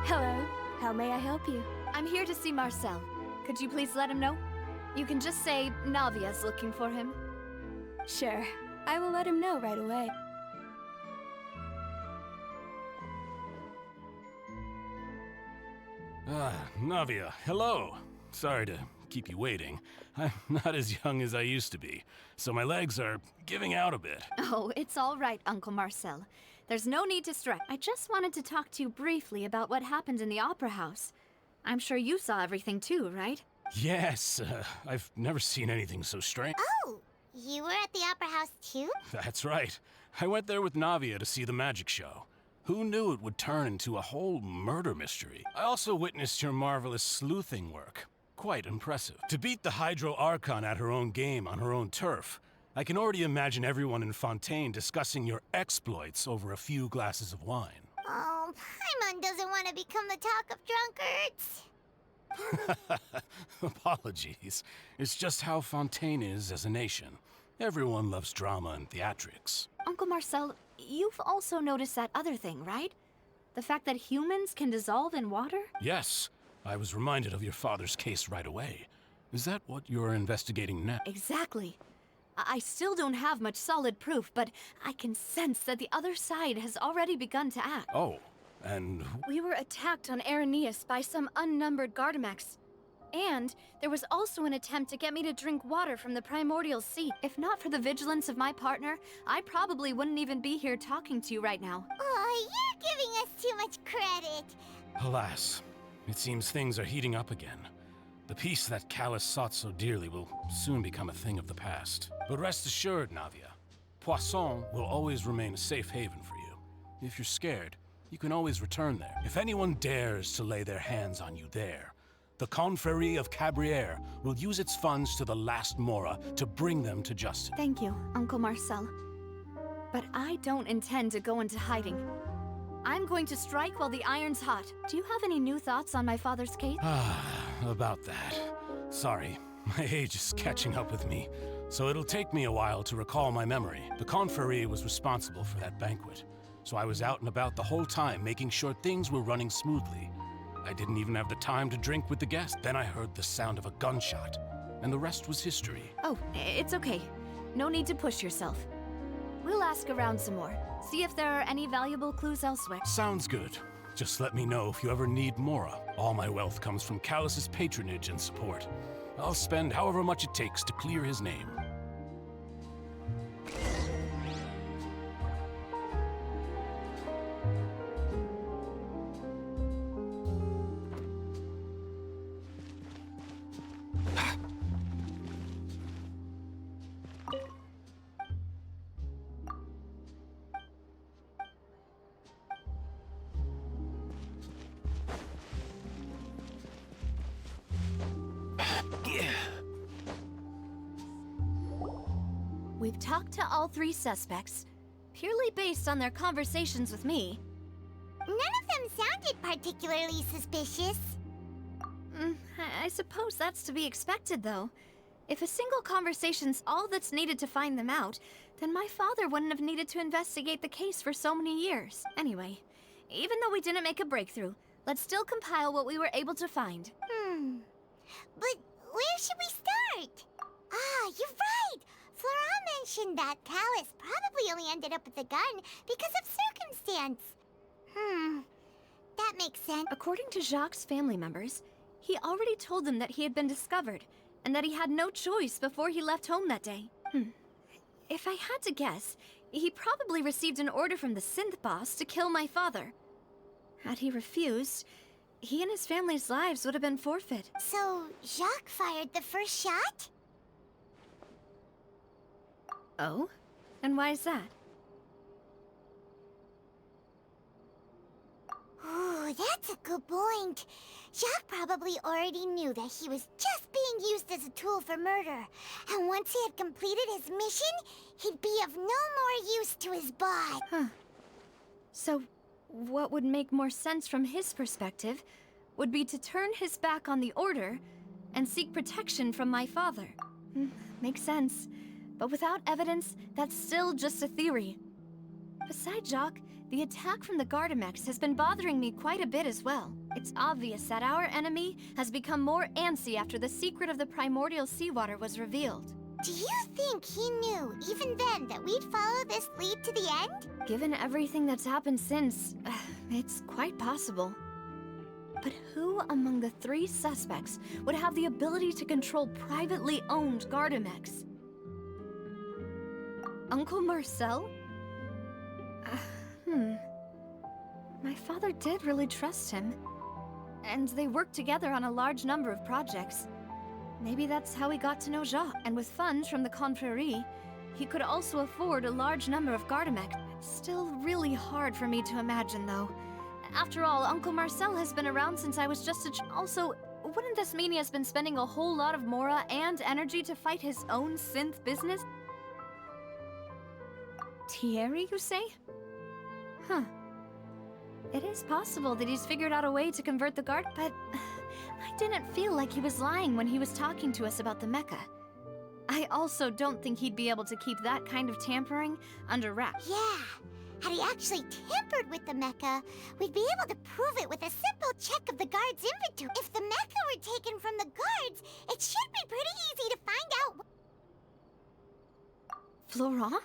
Hello. How may I help you? I'm here to see Marcel. Could you please let him know? You can just say Navia's looking for him. Sure. I will let him know right away. Navia, hello. Sorry to keep you waiting. I'm not as young as I used to be, so my legs are giving out a bit. Oh, it's all right, Uncle Marcel. There's no need to stress. I just wanted to talk to you briefly about what happened in the Opera House. I'm sure you saw everything too, right? Yes, I've never seen anything so strange. Oh, you were at the Opera House too? That's right. I went there with Navia to see the magic show. Who knew it would turn into a whole murder mystery? I also witnessed your marvelous sleuthing work. Quite impressive. To beat the Hydro Archon at her own game on her own turf, I can already imagine everyone in Fontaine discussing your exploits over a few glasses of wine. Oh, Paimon doesn't want to become the talk of drunkards. Apologies. It's just how Fontaine is as a nation. Everyone loves drama and theatrics. Uncle Marcel, you've also noticed that other thing, right? The fact that humans can dissolve in water? Yes, I was reminded of your father's case right away. Is that what you're investigating next? Exactly. I still don't have much solid proof, but I can sense that the other side has already begun to act. Oh, and... We were attacked on Arrhenius by some unnumbered Gardamex. And there was also an attempt to get me to drink water from the primordial sea. If not for the vigilance of my partner, I probably wouldn't even be here talking to you right now. Oh, you're giving us too much credit. Alas, it seems things are heating up again. The peace that Callus sought so dearly will soon become a thing of the past. But rest assured, Navia, Poisson will always remain a safe haven for you. If you're scared, you can always return there. If anyone dares to lay their hands on you there, the Confrérie of Cabrières will use its funds to the last Mora to bring them to justice. Thank you, Uncle Marcel. But I don't intend to go into hiding. I'm going to strike while the iron's hot. Do you have any new thoughts on my father's case? About that. Sorry, my age is catching up with me, so it'll take me a while to recall my memory. The Confrérie was responsible for that banquet, so I was out and about the whole time making sure things were running smoothly. I didn't even have the time to drink with the guests. Then I heard the sound of a gunshot, and the rest was history. Oh, it's okay. No need to push yourself. We'll ask around some more. See if there are any valuable clues elsewhere. Sounds good. Just let me know if you ever need Mora. All my wealth comes from Callus's patronage and support. I'll spend however much it takes to clear his name. We've talked to all three suspects, purely based on their conversations with me. None of them sounded particularly suspicious. I suppose that's to be expected, though. If a single conversation's all that's needed to find them out, then my father wouldn't have needed to investigate the case for so many years. Anyway, even though we didn't make a breakthrough, let's still compile what we were able to find. But where should we start? Ah, you're right! Flora mentioned that Callus probably only ended up with the gun because of circumstance. That makes sense. According to Jacques' family members, he already told them that he had been discovered, and that he had no choice before he left home that day. If I had to guess, he probably received an order from the synth boss to kill my father. Had he refused, he and his family's lives would have been forfeit. So, Jacques fired the first shot? Oh? And why is that? Ooh, that's a good point. Jacques probably already knew that he was just being used as a tool for murder. And once he had completed his mission, he'd be of no more use to his boss. So, what would make more sense from his perspective would be to turn his back on the Order and seek protection from my father. Makes sense. But without evidence, that's still just a theory. Besides Jacques, the attack from the Gardamex has been bothering me quite a bit as well. It's obvious that our enemy has become more antsy after the secret of the primordial seawater was revealed. Do you think he knew, even then, that we'd follow this lead to the end? Given everything that's happened since, it's quite possible. But who among the three suspects would have the ability to control privately owned Gardamex? Uncle Marcel? My father did really trust him. And they worked together on a large number of projects. Maybe that's how he got to know Jacques. And with funds from the Confrérie, he could also afford a large number of Gardamex. It's still really hard for me to imagine, though. After all, Uncle Marcel has been around since I was just a Also, wouldn't this mean he has been spending a whole lot of Mora and energy to fight his own synth business? Thierry, you say? It is possible that he's figured out a way to convert the guard, but I didn't feel like he was lying when he was talking to us about the mecha. I also don't think he'd be able to keep that kind of tampering under wraps. Yeah. Had he actually tampered with the mecha, we'd be able to prove it with a simple check of the guard's inventory. If the mecha were taken from the guards, it should be pretty easy to find out. Florent?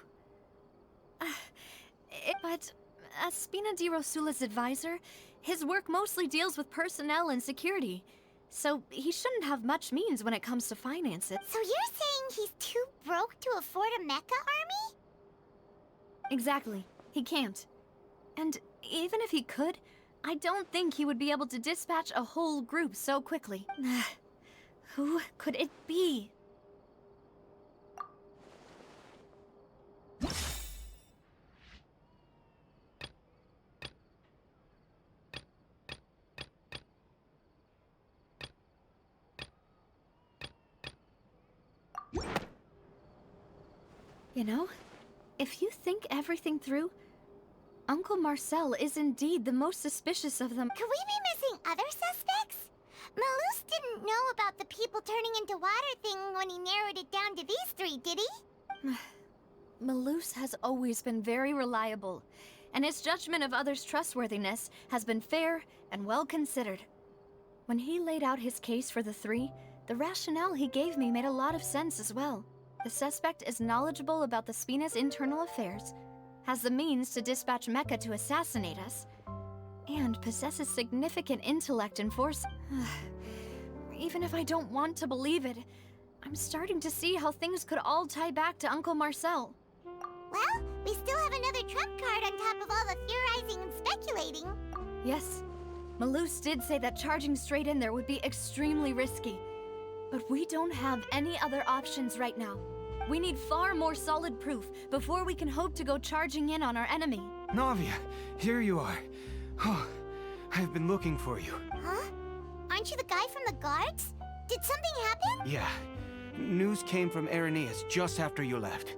But as Spina di Rosula's advisor, his work mostly deals with personnel and security. So he shouldn't have much means when it comes to finances. So you're saying he's too broke to afford a mecha army? Exactly. He can't. And even if he could, I don't think he would be able to dispatch a whole group so quickly. Who could it be? You know, if you think everything through, Uncle Marcel is indeed the most suspicious of them. Could we be missing other suspects? Malus didn't know about the people turning into water thing when he narrowed it down to these three, did he? Malus has always been very reliable, and his judgment of others' trustworthiness has been fair and well considered. When he laid out his case for the three, The rationale he gave me made a lot of sense as well. The suspect is knowledgeable about the Spina's internal affairs, has the means to dispatch Mecha to assassinate us, and possesses significant intellect and force. Even if I don't want to believe it, I'm starting to see how things could all tie back to Uncle Marcel. Well, we still have another trump card on top of all the theorizing and speculating. Yes, Malus did say that charging straight in there would be extremely risky. But we don't have any other options right now. We need far more solid proof before we can hope to go charging in on our enemy. Navia, here you are. Oh, I've been looking for you. Huh? Aren't you the guy from the guards? Did something happen? Yeah. News came from Irenaeus just after you left.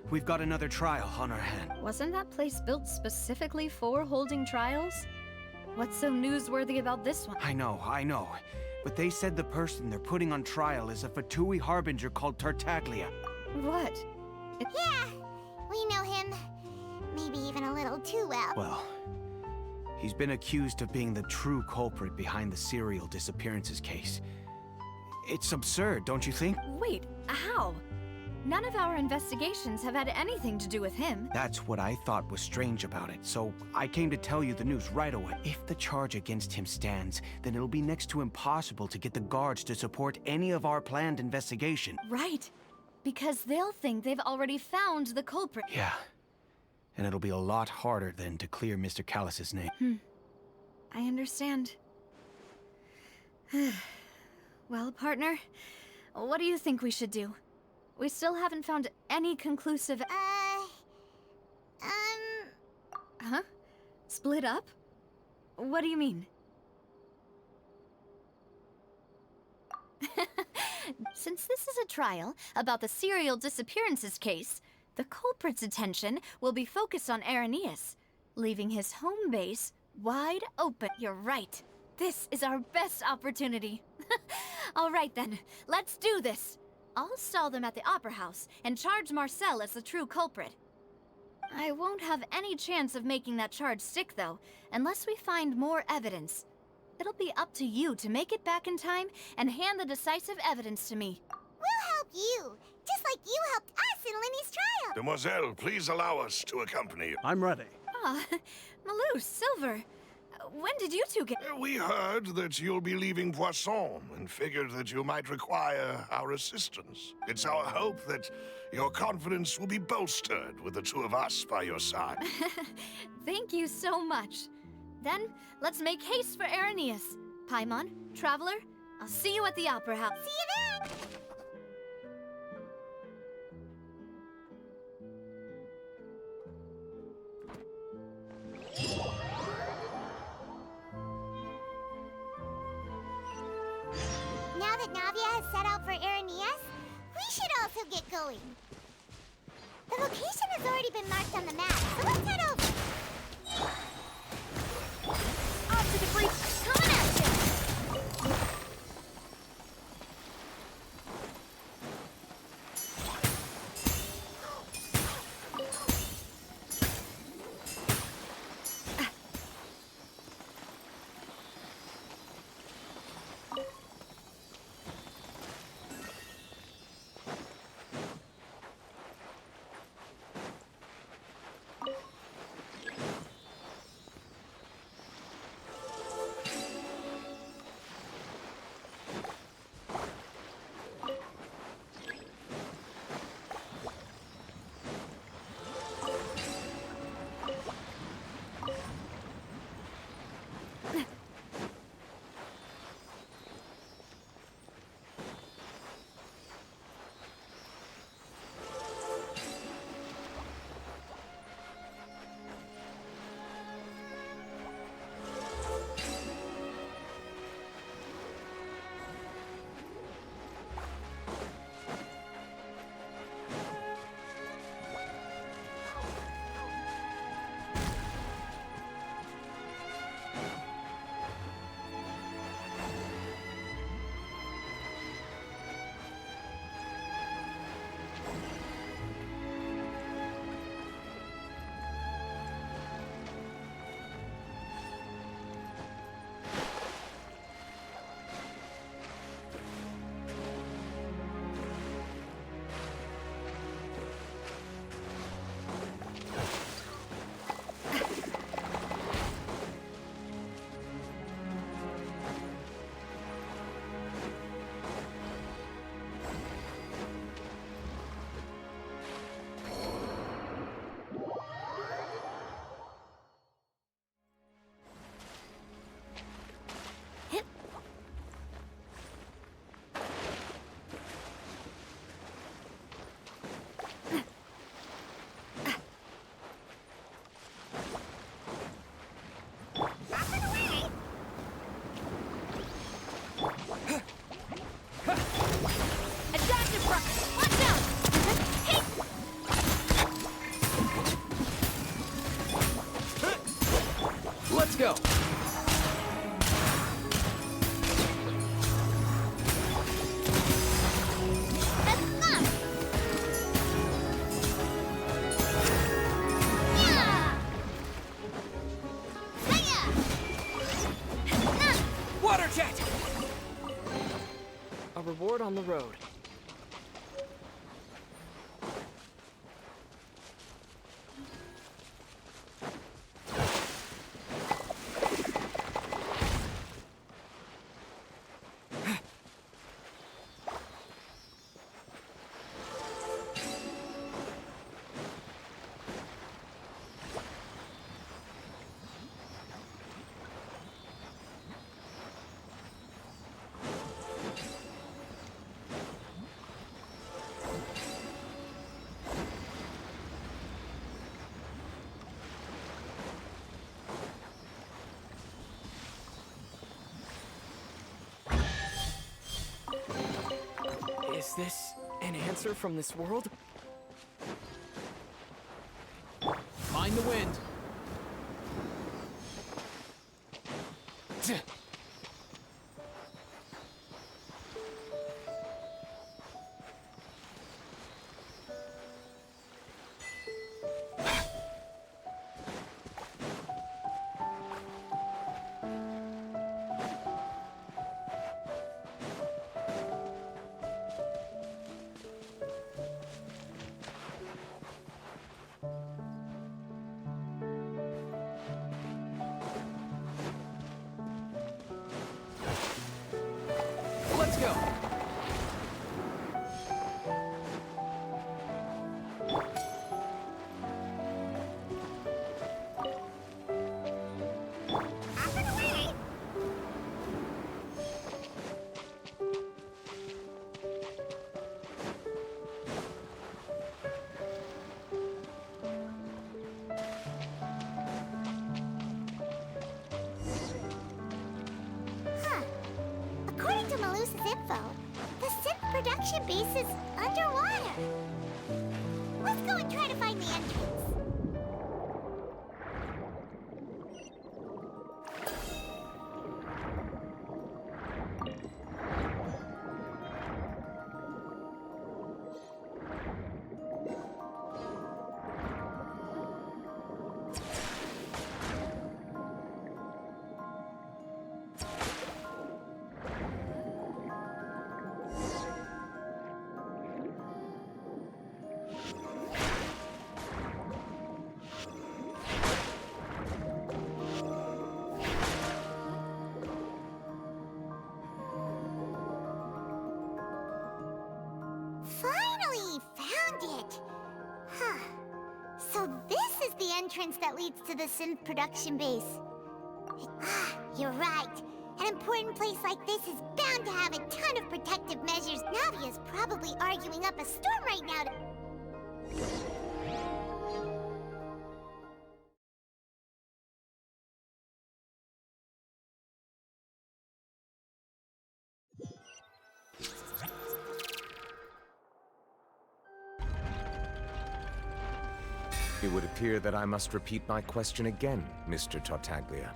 We've got another trial on our hand. Wasn't that place built specifically for holding trials? What's so newsworthy about this one? I know. But they said the person they're putting on trial is a Fatui harbinger called Tartaglia. What? Yeah, we know him. Maybe even a little too well. Well, he's been accused of being the true culprit behind the serial disappearances case. It's absurd, don't you think? Wait, how? None of our investigations have had anything to do with him. That's what I thought was strange about it, so I came to tell you the news right away. If the charge against him stands, then it'll be next to impossible to get the guards to support any of our planned investigation. Right, because they'll think they've already found the culprit. Yeah, and it'll be a lot harder then to clear Mr. Callus's name. I understand. Well, partner, what do you think we should do? We still haven't found any conclusive... Huh? Split up? What do you mean? Since this is a trial about the serial disappearances case, the culprit's attention will be focused on Irenaeus, leaving his home base wide open. You're right. This is our best opportunity. All right then, let's do this. I'll stall them at the Opera House and charge Marcel as the true culprit. I won't have any chance of making that charge stick, though, unless we find more evidence. It'll be up to you to make it back in time and hand the decisive evidence to me. We'll help you, just like you helped us in Lenny's trial. Demoiselle, please allow us to accompany you. I'm ready. Ah, Malus, Silver, when did you two get... We heard that you'll be leaving Poisson and figured that you might require our assistance. It's our hope that your confidence will be bolstered with the two of us by your side. Thank you so much. Then, let's make haste for Irenaeus. Paimon, Traveler, I'll see you at the Opera House. See you then! Now that Navia has set out for Irenaeus, we should also get going. The location has already been marked on the map, so let's head over. Off to the breach, coming at you! Let's go! Water jet! A reward on the road. Is this an answer from this world? Mind the wind. Let's go! According to Malusa's info, the synth production base is underwater. Let's go and try to find the entrance. Finally found it! Huh. So this is the entrance that leads to the synth production base. Ah, you're right. An important place like this is bound to have a ton of protective measures. Navia's probably arguing up a storm right now to... It would appear that I must repeat my question again, Mr. Tartaglia.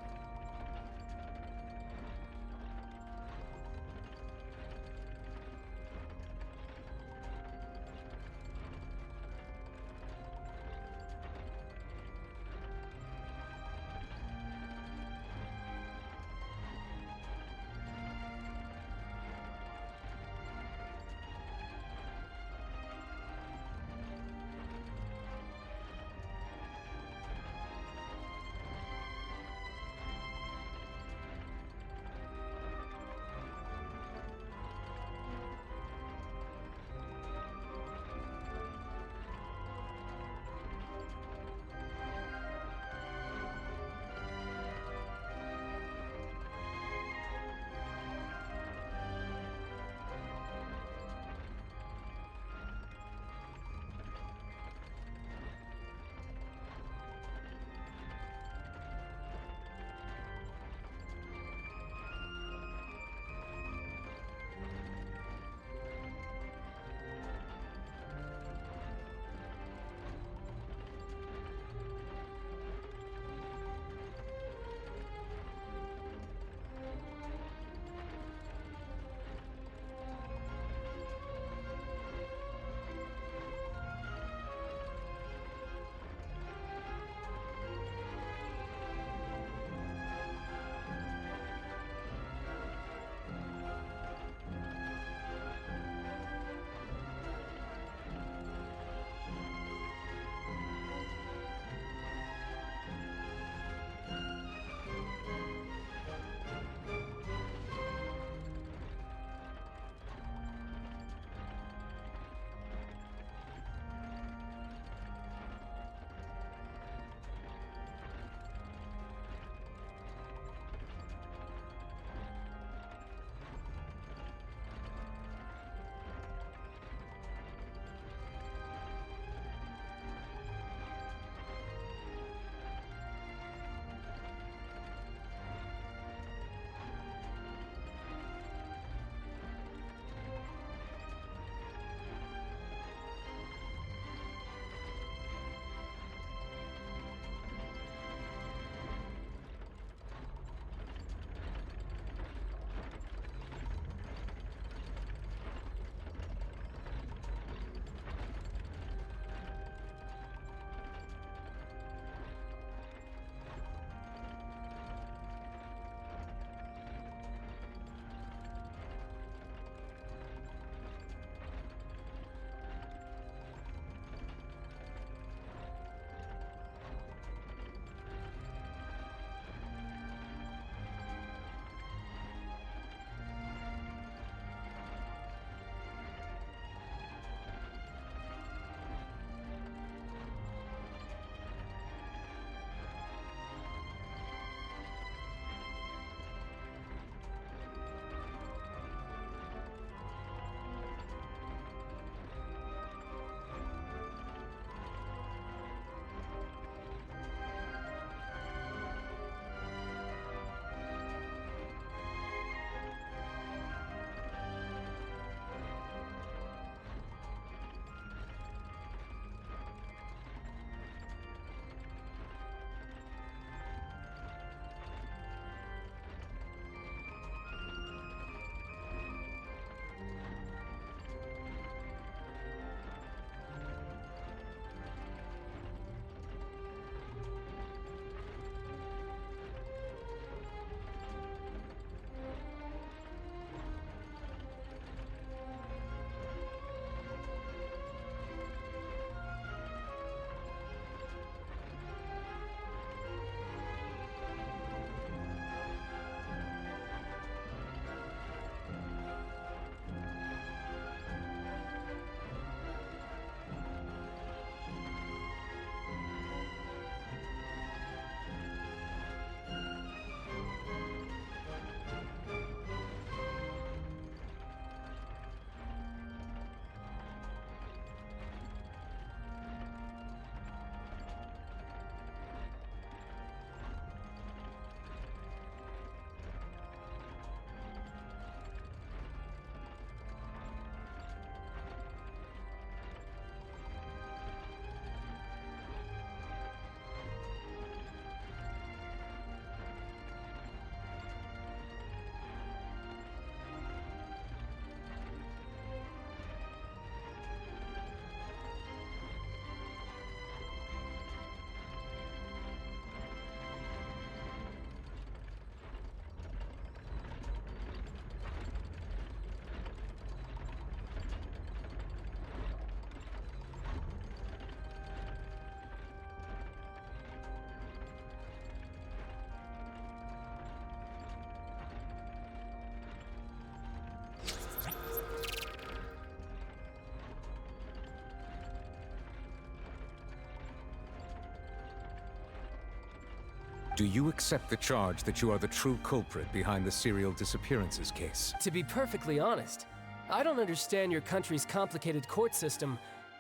Do you accept the charge that you are the true culprit behind the serial disappearances case? To be perfectly honest, I don't understand your country's complicated court system,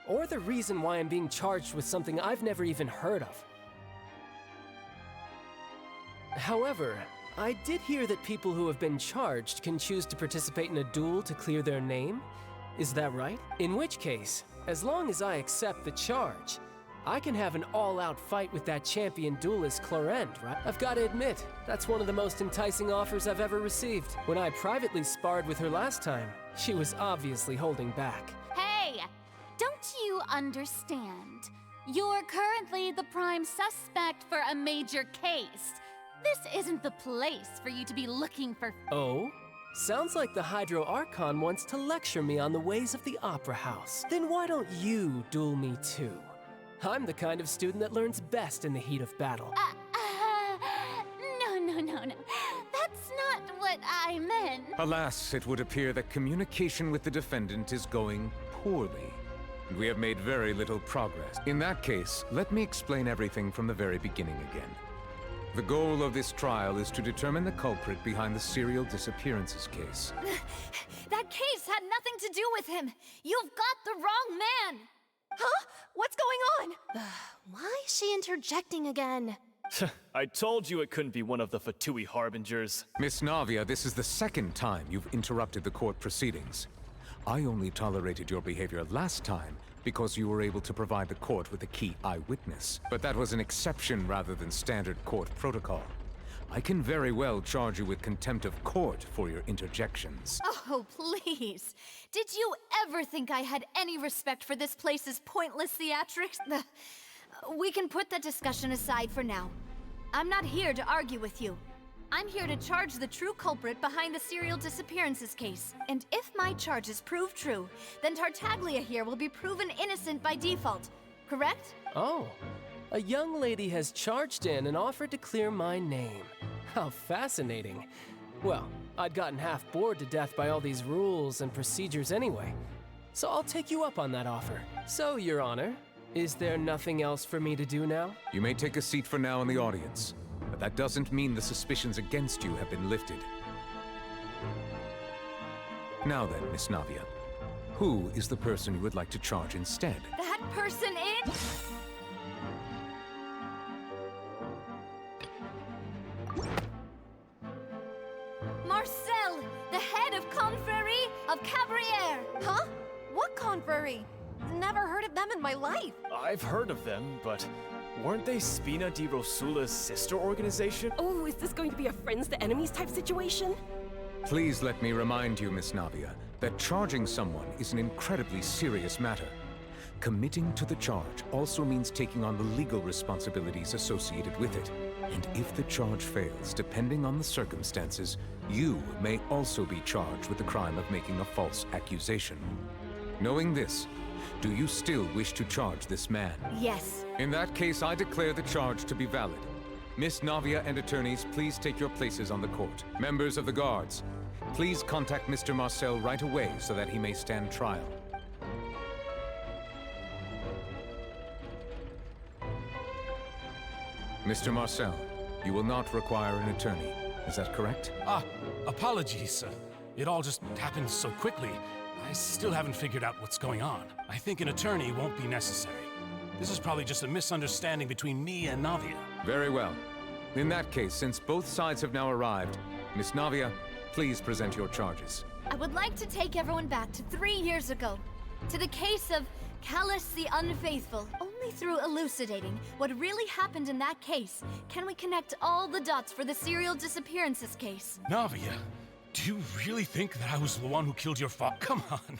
or the reason why I'm being charged with something I've never even heard of. However, I did hear that people who have been charged can choose to participate in a duel to clear their name. Is that right? In which case, as long as I accept the charge, I can have an all-out fight with that champion duelist Clorend, right? I've got to admit, that's one of the most enticing offers I've ever received. When I privately sparred with her last time, she was obviously holding back. Hey! Don't you understand? You're currently the prime suspect for a major case. This isn't the place for you to be looking for— Oh? Sounds like the Hydro Archon wants to lecture me on the ways of the Opera House. Then why don't you duel me too? I'm the kind of student that learns best in the heat of battle. No. That's not what I meant. Alas, it would appear that communication with the defendant is going poorly, and we have made very little progress. In that case, let me explain everything from the very beginning again. The goal of this trial is to determine the culprit behind the serial disappearances case. That case had nothing to do with him. You've got the wrong man. Huh? What's going on? Why is she interjecting again? I told you it couldn't be one of the Fatui harbingers. Miss Navia, this is the second time you've interrupted the court proceedings. I only tolerated your behavior last time because you were able to provide the court with a key eyewitness. But that was an exception rather than standard court protocol. I can very well charge you with contempt of court for your interjections. Oh, please. Did you ever think I had any respect for this place's pointless theatrics? We can put that discussion aside for now. I'm not here to argue with you. I'm here to charge the true culprit behind the serial disappearances case. And if my charges prove true, then Tartaglia here will be proven innocent by default. Correct? Oh. A young lady has charged in and offered to clear my name. How fascinating. Well, I'd gotten half bored to death by all these rules and procedures anyway. So I'll take you up on that offer. So, Your Honor, is there nothing else for me to do now? You may take a seat for now in the audience, but that doesn't mean the suspicions against you have been lifted. Now then, Miss Navia, who is the person you would like to charge instead? That person is... Marcel, the head of Confrérie of Cabrières. Huh? What confrérie? Never heard of them in my life. I've heard of them, but weren't they Spina di Rosula's sister organization? Oh, is this going to be a friends to enemies type situation? Please let me remind you, Miss Navia, that charging someone is an incredibly serious matter. Committing to the charge also means taking on the legal responsibilities associated with it. And if the charge fails, depending on the circumstances, you may also be charged with the crime of making a false accusation. Knowing this, do you still wish to charge this man? Yes. In that case, I declare the charge to be valid. Miss Navia and attorneys, please take your places on the court. Members of the guards, please contact Mr. Marcel right away so that he may stand trial. Mr. Marcel, you will not require an attorney. Is that correct? Apologies. It all just happened so quickly. I still haven't figured out what's going on. I think an attorney won't be necessary. This is probably just a misunderstanding between me and Navia. Very well. In that case, since both sides have now arrived, Miss Navia, please present your charges. I would like to take everyone back to 3 years ago, to the case of Callus the Unfaithful. Only through elucidating what really happened in that case can we connect all the dots for the serial disappearances case. Navia, do you really think that I was the one who killed your father? Come on,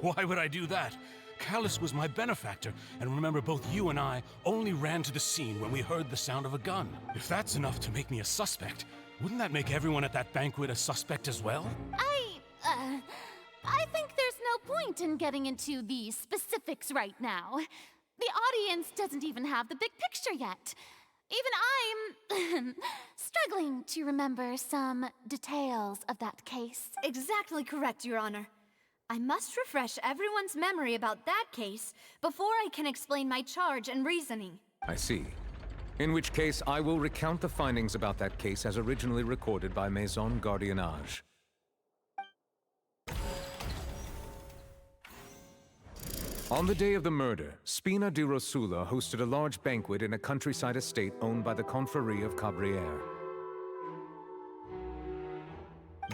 why would I do that? Callus was my benefactor, and remember, both you and I only ran to the scene when we heard the sound of a gun. If that's enough to make me a suspect, wouldn't that make everyone at that banquet a suspect as well? I think there's no point in getting into the specifics right now. The audience doesn't even have the big picture yet. Even I'm struggling to remember some details of that case. Exactly correct, Your Honor. I must refresh everyone's memory about that case before I can explain my charge and reasoning. I see. In which case, I will recount the findings about that case as originally recorded by Maison Gardiennage. On the day of the murder, Spina di Rosula hosted a large banquet in a countryside estate owned by the Confrérie of Cabrières.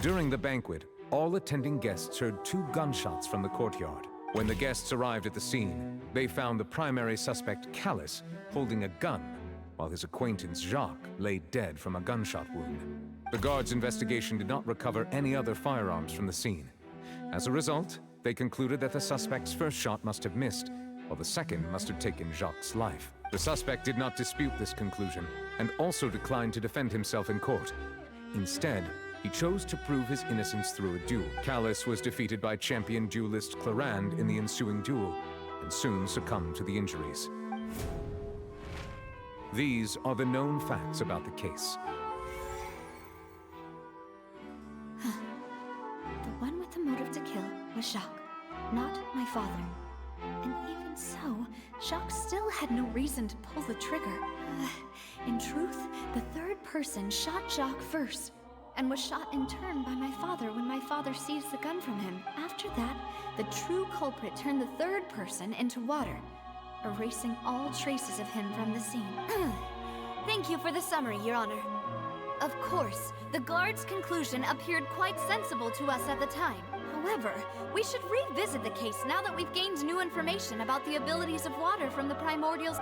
During the banquet, all attending guests heard 2 gunshots from the courtyard. When the guests arrived at the scene, they found the primary suspect, Callus, holding a gun, while his acquaintance, Jacques, lay dead from a gunshot wound. The guards' investigation did not recover any other firearms from the scene. As a result, they concluded that the suspect's first shot must have missed, while the second must have taken Jacques' life. The suspect did not dispute this conclusion, and also declined to defend himself in court. Instead, he chose to prove his innocence through a duel. Callus was defeated by champion duelist Clarande in the ensuing duel, and soon succumbed to the injuries. These are the known facts about the case. The one with the motive to kill was Jacques, not my father. And even so, Jacques still had no reason to pull the trigger. In truth, the third person shot Jacques first, and was shot in turn by my father when my father seized the gun from him. After that, the true culprit turned the third person into water, erasing all traces of him from the scene. Thank you for the summary, Your Honor. Of course, the guard's conclusion appeared quite sensible to us at the time. However, we should revisit the case now that we've gained new information about the abilities of water from the primordials.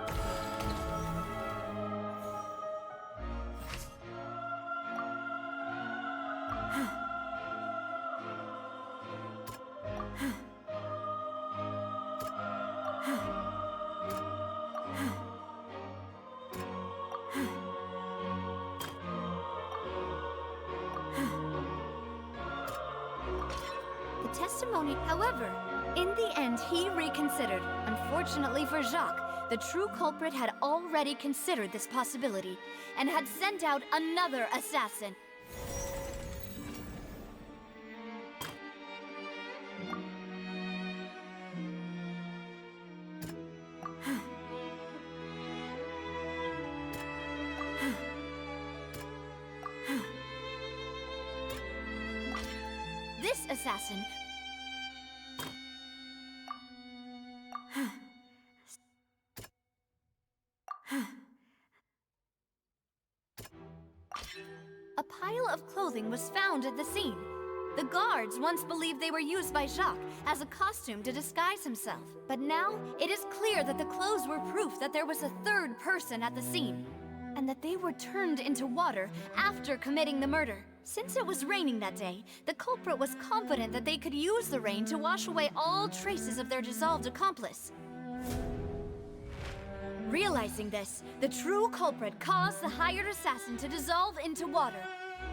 Testimony, however, in the end, he reconsidered. Unfortunately for Jacques, the true culprit had already considered this possibility and had sent out another assassin. This assassin a pile of clothing was found at the scene. The guards once believed they were used by Jacques as a costume to disguise himself. But now, it is clear that the clothes were proof that there was a third person at the scene, and that they were turned into water after committing the murder. Since it was raining that day, the culprit was confident that they could use the rain to wash away all traces of their dissolved accomplice. Realizing this, the true culprit caused the hired assassin to dissolve into water,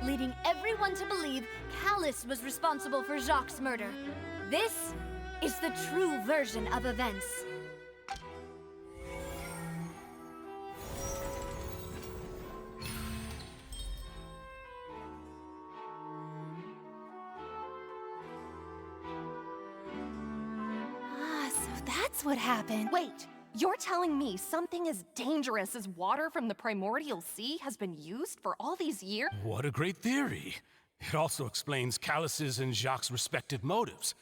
leading everyone to believe Callus was responsible for Jacques' murder. This is the true version of events. So that's what happened. Wait, you're telling me something as dangerous as water from the primordial sea has been used for all these years? What a great theory. It also explains Callus's and Jacques' respective motives.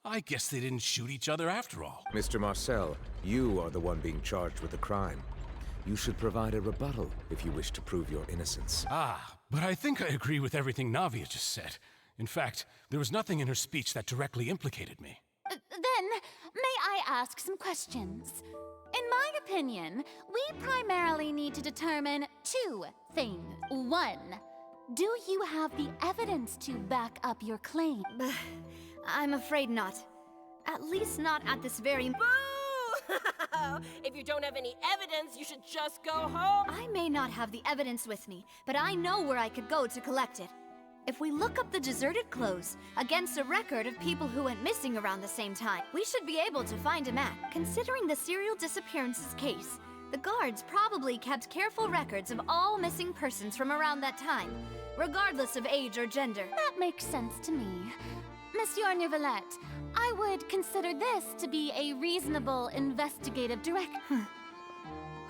I guess they didn't shoot each other after all. Mr. Marcel, you are the one being charged with the crime. You should provide a rebuttal if you wish to prove your innocence. But I think I agree with everything Navia just said. In fact, there was nothing in her speech that directly implicated me. Then, may I ask some questions? In my opinion, we primarily need to determine 2 things. 1, do you have the evidence to back up your claim? I'm afraid not. At least not at this very— Boo! If you don't have any evidence, you should just go home. I may not have the evidence with me, but I know where I could go to collect it. If we look up the deserted clothes against a record of people who went missing around the same time, we should be able to find a match. Considering the serial disappearances case, the guards probably kept careful records of all missing persons from around that time, regardless of age or gender. That makes sense to me. Monsieur Neuvillette, I would consider this to be a reasonable investigative direction.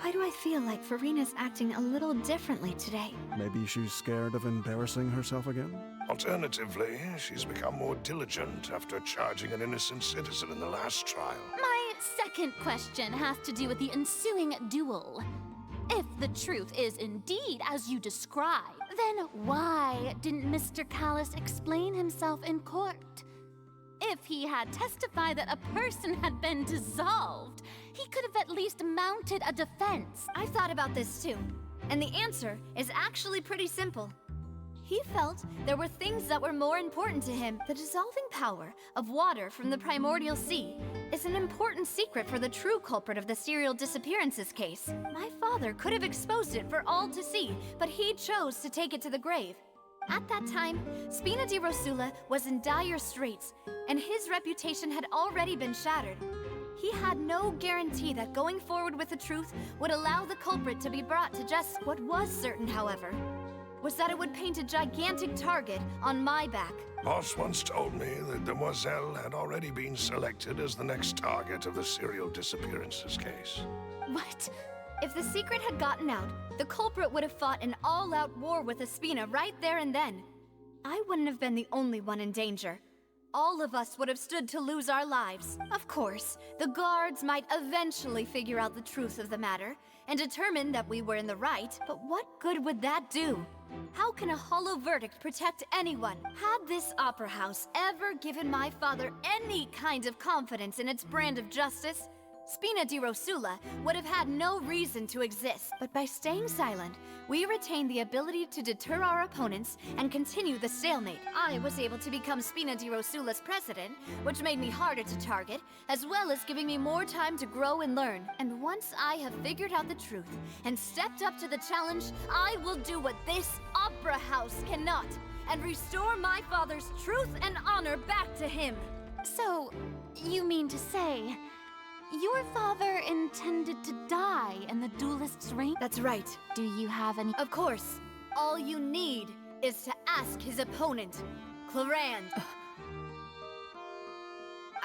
Why do I feel like Furina's acting a little differently today? Maybe she's scared of embarrassing herself again? Alternatively, she's become more diligent after charging an innocent citizen in the last trial. My second question has to do with the ensuing duel. If the truth is indeed as you describe, then why didn't Mr. Callus explain himself in court? If he had testified that a person had been dissolved, he could have at least mounted a defense. I thought about this too, and the answer is actually pretty simple. He felt there were things that were more important to him. The dissolving power of water from the primordial sea is an important secret for the true culprit of the serial disappearances case. My father could have exposed it for all to see, but he chose to take it to the grave. At that time, Spina di Rosula was in dire straits, and his reputation had already been shattered. He had no guarantee that going forward with the truth would allow the culprit to be brought to justice. What was certain, however, was that it would paint a gigantic target on my back. Boss once told me that Demoiselle had already been selected as the next target of the serial disappearances case. What? If the secret had gotten out, the culprit would have fought an all-out war with Espina right there and then. I wouldn't have been the only one in danger. All of us would have stood to lose our lives. Of course, the guards might eventually figure out the truth of the matter and determine that we were in the right, but what good would that do? How can a hollow verdict protect anyone? Had this opera house ever given my father any kind of confidence in its brand of justice, Spina di Rosula would have had no reason to exist. But by staying silent, we retained the ability to deter our opponents and continue the stalemate. I was able to become Spina di Rosula's president, which made me harder to target, as well as giving me more time to grow and learn. And once I have figured out the truth and stepped up to the challenge, I will do what this opera house cannot, and restore my father's truth and honor back to him. So, you mean to say, your father intended to die in the duelist's ring? That's right. Do you have any— Of course. All you need is to ask his opponent, Clarand.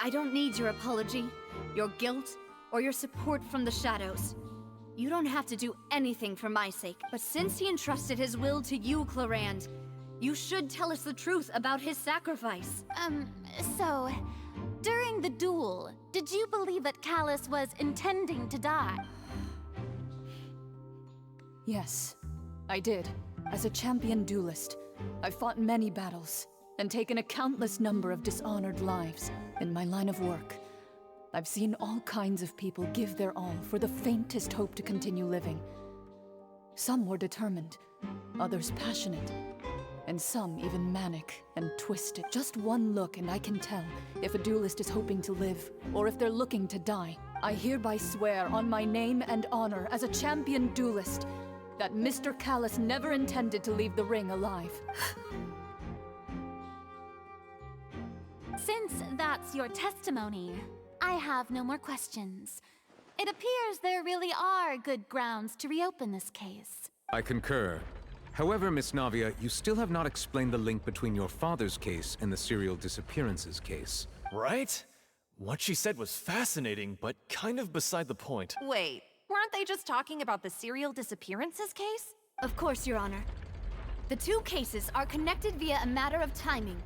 I don't need your apology, your guilt, or your support from the shadows. You don't have to do anything for my sake, but since he entrusted his will to you, Clarand, you should tell us the truth about his sacrifice. So, during the duel, did you believe that Callus was intending to die? Yes, I did. As a champion duelist, I've fought many battles and taken a countless number of dishonored lives in my line of work. I've seen all kinds of people give their all for the faintest hope to continue living. Some were determined, others passionate, and some even manic and twisted. Just one look and I can tell if a duelist is hoping to live or if they're looking to die. I hereby swear on my name and honor as a champion duelist that Mr. Callus never intended to leave the ring alive. Since that's your testimony, I have no more questions. It appears there really are good grounds to reopen this case. I concur. However, Miss Navia, you still have not explained the link between your father's case and the serial disappearances case. Right? What she said was fascinating, but kind of beside the point. Wait, weren't they just talking about the serial disappearances case? Of course, Your Honor. The two cases are connected via a matter of timing.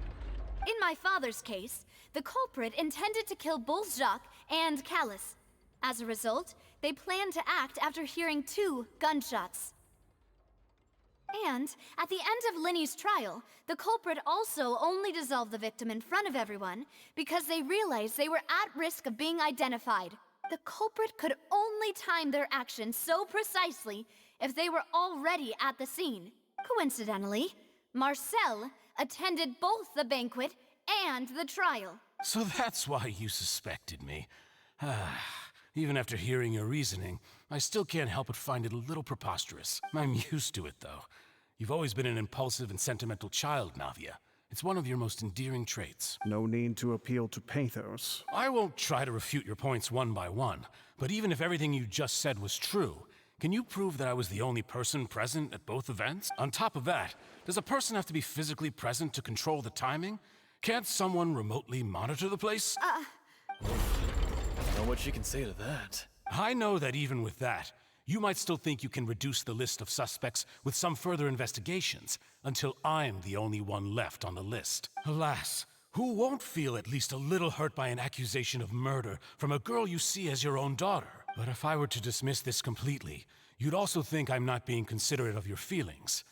In my father's case, the culprit intended to kill both Jacques and Callus. As a result, they planned to act after hearing 2 gunshots. And at the end of Linny's trial, the culprit also only dissolved the victim in front of everyone because they realized they were at risk of being identified. The culprit could only time their actions so precisely if they were already at the scene. Coincidentally, Marcel attended both the banquet and the trial. So that's why you suspected me. Even after hearing your reasoning, I still can't help but find it a little preposterous. I'm used to it, though. You've always been an impulsive and sentimental child, Navia. It's one of your most endearing traits. No need to appeal to pathos. I won't try to refute your points one by one, but even if everything you just said was true, can you prove that I was the only person present at both events? On top of that, does a person have to be physically present to control the timing? Can't someone remotely monitor the place? I don't know what she can say to that. I know that even with that, You might still think you can reduce the list of suspects with some further investigations, until I'm the only one left on the list. Alas, who won't feel at least a little hurt by an accusation of murder from a girl you see as your own daughter? But if I were to dismiss this completely, you'd also think I'm not being considerate of your feelings.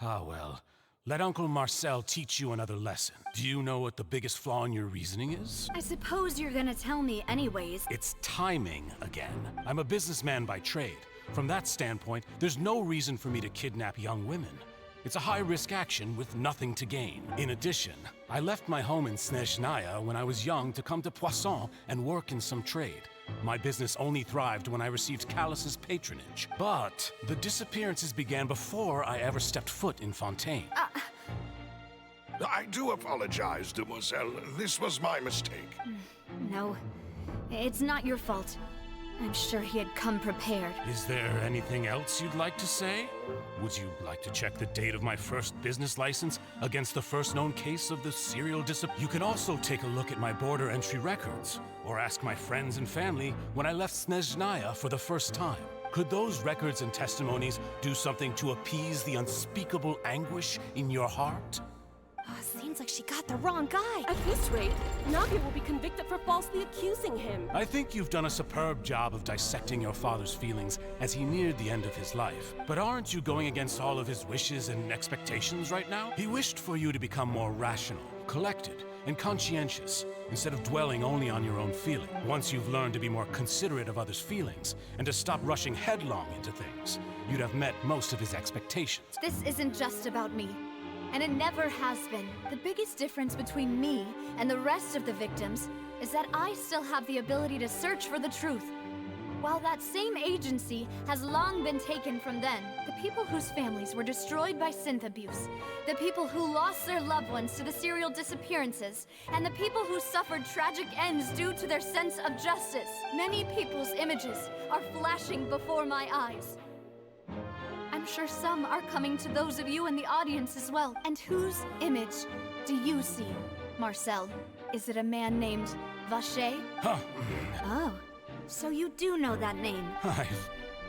Ah well, let Uncle Marcel teach you another lesson. Do you know what the biggest flaw in your reasoning is? I suppose you're gonna tell me anyways. It's timing again. I'm a businessman by trade. From that standpoint, there's no reason for me to kidnap young women. It's a high-risk action with nothing to gain. In addition, I left my home in Snezhnaya when I was young to come to Poisson and work in some trade. My business only thrived when I received Callus's patronage. But the disappearances began before I ever stepped foot in Fontaine. I do apologize, demoiselle. This was my mistake. No, it's not your fault. I'm sure he had come prepared. Is there anything else you'd like to say? Would you like to check the date of my first business license against the first known case of the serial disappearance? You can also take a look at my border entry records, or ask my friends and family when I left Snezhnaya for the first time. Could those records and testimonies do something to appease the unspeakable anguish in your heart? Seems like she got the wrong guy. At this rate, Navia will be convicted for falsely accusing him. I think you've done a superb job of dissecting your father's feelings as he neared the end of his life. But aren't you going against all of his wishes and expectations right now? He wished for you to become more rational, collected, and conscientious, instead of dwelling only on your own feeling. Once you've learned to be more considerate of others' feelings, and to stop rushing headlong into things, you'd have met most of his expectations. This isn't just about me. And it never has been. The biggest difference between me and the rest of the victims is that I still have the ability to search for the truth. While that same agency has long been taken from them, the people whose families were destroyed by synth abuse, the people who lost their loved ones to the serial disappearances, and the people who suffered tragic ends due to their sense of justice, many people's images are flashing before my eyes. I'm sure some are coming to those of you in the audience as well. And whose image do you see, Marcel? Is it a man named Vacher? Huh. Oh, so you do know that name. I'm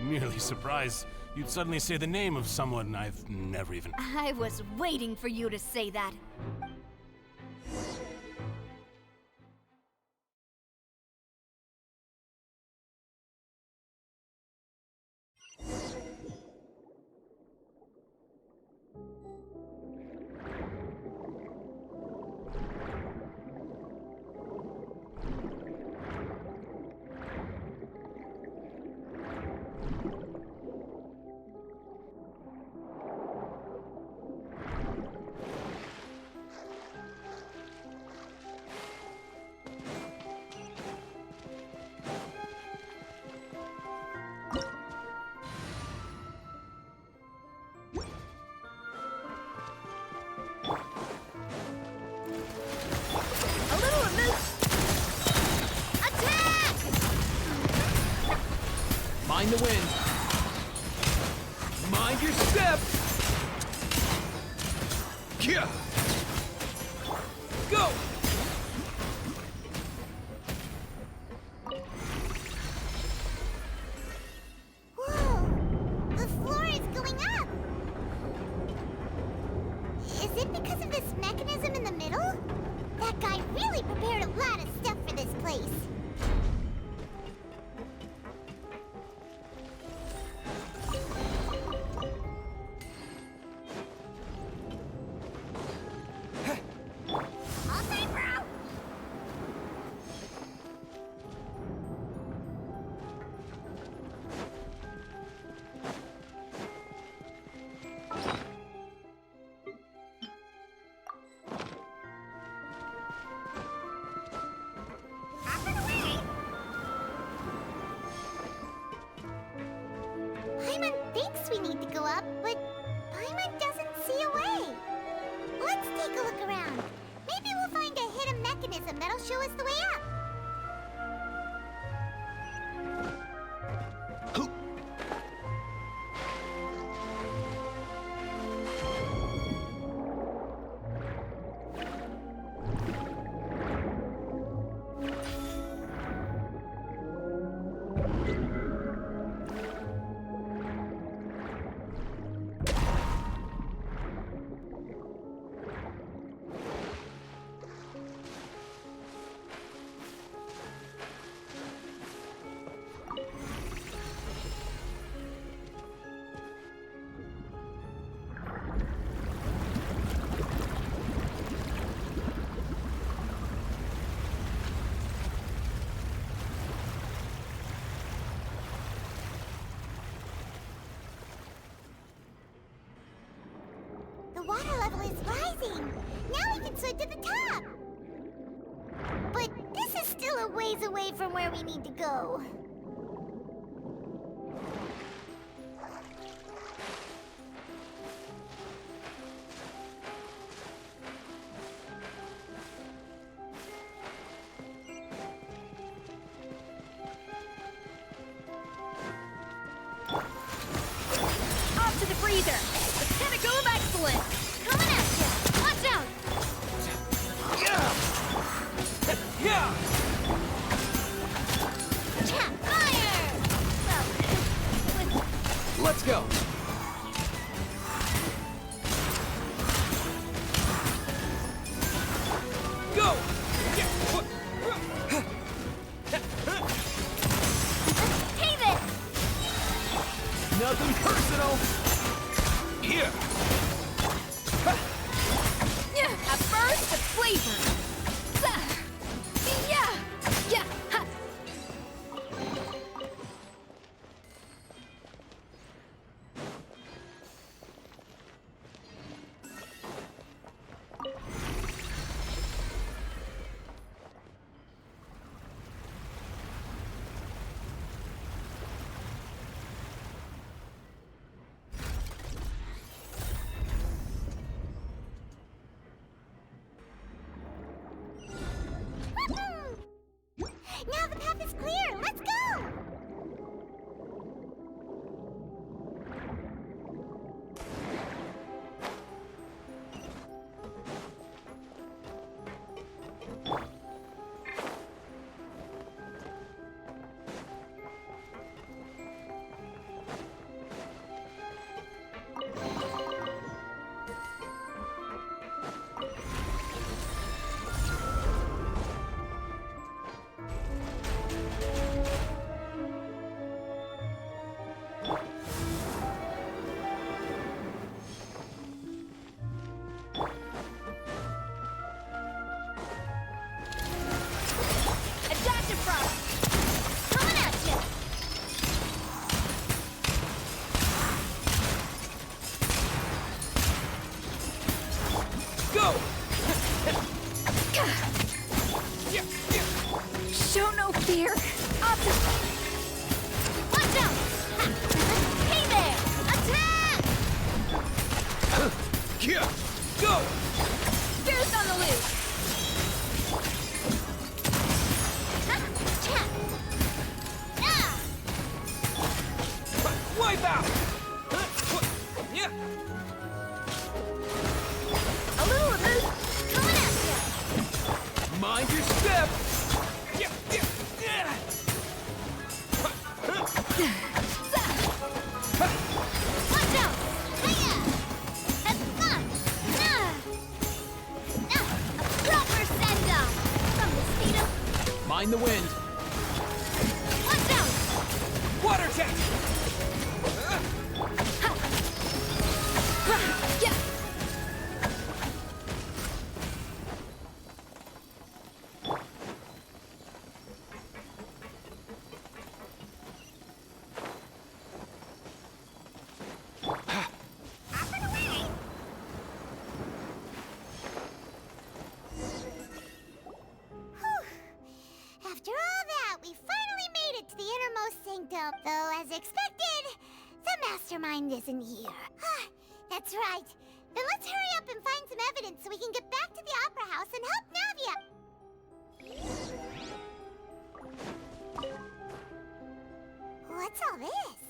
merely surprised you'd suddenly say the name of someone I've never even... I was waiting for you to say that. Mind the wind. Mind your step. Yeah. Go. Whoa! The floor is going up! Is it because of this mechanism in the middle? That guy really prepared a lot of stuff for this place. Paimon thinks we need to go up, but Paimon doesn't see a way. Let's take a look around. Maybe we'll find a hidden mechanism that'll show us the way up. water level is rising. Now we can swim to the top. But this is still a ways away from where we need to go. Off to the freezer! The pinnacle of excellence! Coming at ya! Watch out! Yeah! Chat fire! Well, Let's go! Go! hey there! Nothing personal! Here! A burst of flavor! Yeah! Yeah! Ha. Now the path is clear. Let's go! Adaptive frost! Coming at ya! Go! Show no fear! Up to... Watch out! Ha. Hey there! Attack! Here! Go! Fierce on the loose! Ha. Chat. Ah. Wipe out! Yeah! A little of this coming at ya! Mind your step! Watch out! Hiya! Have fun! A proper send-off from the speed of... Mind the wind! Watch out! Water jet! Yeah! After all that, we finally made it to the innermost sanctum. Though, as expected, the mastermind isn't here. That's right. Then let's hurry up and find some evidence so we can get back to the Opera House and help Navia. What's all this?